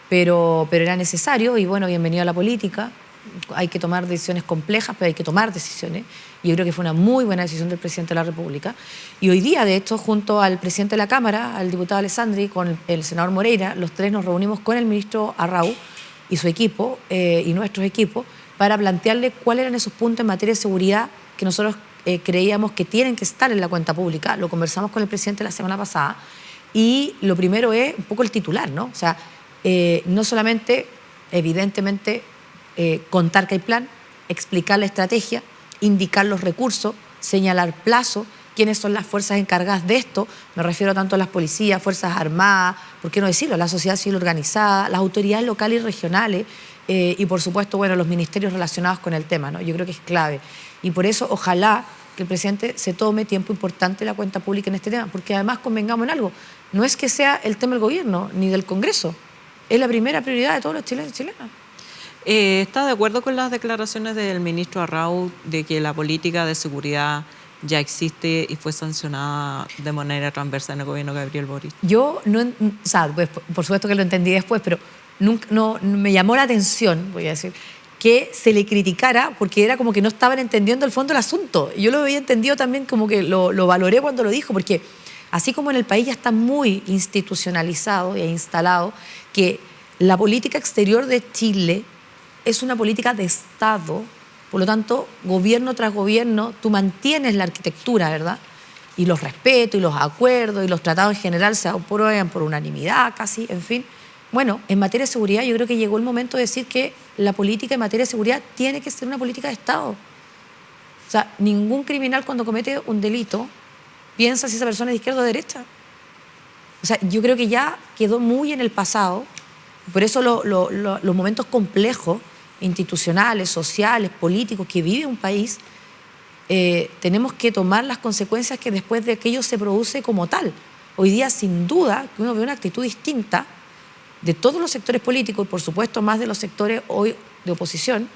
pero era necesario y bueno, bienvenido a la política. hay que tomar decisiones complejas, pero hay que tomar decisiones. Y yo creo que fue una muy buena decisión del presidente de la República. Y hoy día, de hecho, junto al presidente de la Cámara, al diputado Alessandri, con el senador Moreira, los tres nos reunimos con el ministro Arrau y su equipo, y nuestros equipos, para plantearle cuáles eran esos puntos en materia de seguridad que nosotros creíamos que tienen que estar en la cuenta pública. Lo conversamos con el presidente la semana pasada. Y lo primero es un poco el titular, ¿no? O sea, no solamente, evidentemente, contar que hay plan, explicar la estrategia, indicar los recursos, señalar plazos, quiénes son las fuerzas encargadas de esto. Me refiero tanto a las policías, Fuerzas Armadas, ¿por qué no decirlo?, la sociedad civil organizada, las autoridades locales y regionales y, por supuesto, bueno, los ministerios relacionados con el tema, ¿no? Yo creo que es clave. Y por eso, ojalá que el presidente se tome tiempo importante la cuenta pública en este tema, porque además convengamos en algo, no es que sea el tema del gobierno ni del Congreso, es la primera prioridad de todos los chilenos y chilenas. ¿Está de acuerdo con las declaraciones del ministro Arrau de que la política de seguridad ya existe y fue sancionada de manera transversal en el gobierno de Gabriel Boric? Yo no, o sea, pues, por supuesto que lo entendí después, pero nunca, no, me llamó la atención, voy a decir, que se le criticara porque era como que no estaban entendiendo el fondo del asunto. Yo lo había entendido también, como que lo valoré cuando lo dijo, porque así como en el país ya está muy institucionalizado e instalado que la política exterior de Chile es una política de Estado, por lo tanto, gobierno tras gobierno, tú mantienes la arquitectura, ¿verdad? Y los respetos, y los acuerdos, y los tratados en general se aprueban por unanimidad casi, en fin. Bueno, en materia de seguridad yo creo que llegó el momento de decir que la política en materia de seguridad tiene que ser una política de Estado. O sea, ningún criminal cuando comete un delito piensa si esa persona es de izquierda o de derecha. O sea, yo creo que ya quedó muy en el pasado. Por eso los momentos complejos, institucionales, sociales, políticos que vive un país, tenemos que tomar las consecuencias que después de aquello se produce como tal. Hoy día, sin duda, que uno ve una actitud distinta de todos los sectores políticos y, por supuesto, más de los sectores hoy de oposición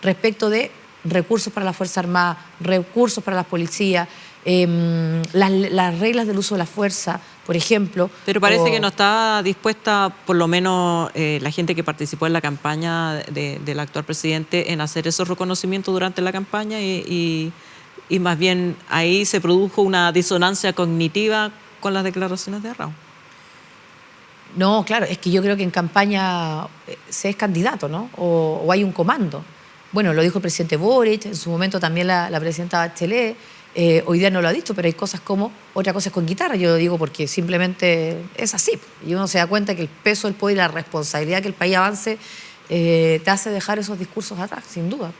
respecto de recursos para las Fuerzas Armadas, recursos para las policías, las reglas del uso de la fuerza, por ejemplo. Pero parece que no está dispuesta, por lo menos la gente que participó en la campaña del actual presidente, en hacer esos reconocimientos durante la campaña y más bien ahí se produjo una disonancia cognitiva con las declaraciones de Arrau. No, claro, es que yo creo que en campaña se es candidato, ¿no? O hay un comando. Bueno, lo dijo el presidente Boric, en su momento también la presidenta Bachelet. Hoy día no lo ha dicho, pero hay cosas como, otra cosa es con guitarra, yo lo digo porque simplemente es así. Y uno se da cuenta que el peso del poder y la responsabilidad que el país avance te hace dejar esos discursos atrás, sin duda.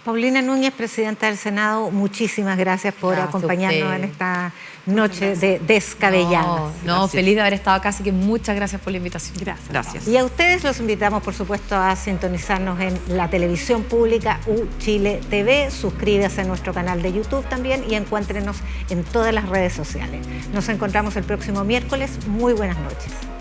Paulina Núñez, presidenta del Senado, muchísimas gracias por acompañarnos en esta noche de Descabelladas. No, feliz de haber estado acá, así que muchas gracias por la invitación. Gracias. Y a ustedes los invitamos, por supuesto, a sintonizarnos en la televisión pública Chile TV. Suscríbase a nuestro canal de YouTube también y encuéntrenos en todas las redes sociales. Nos encontramos el próximo miércoles. Muy buenas noches.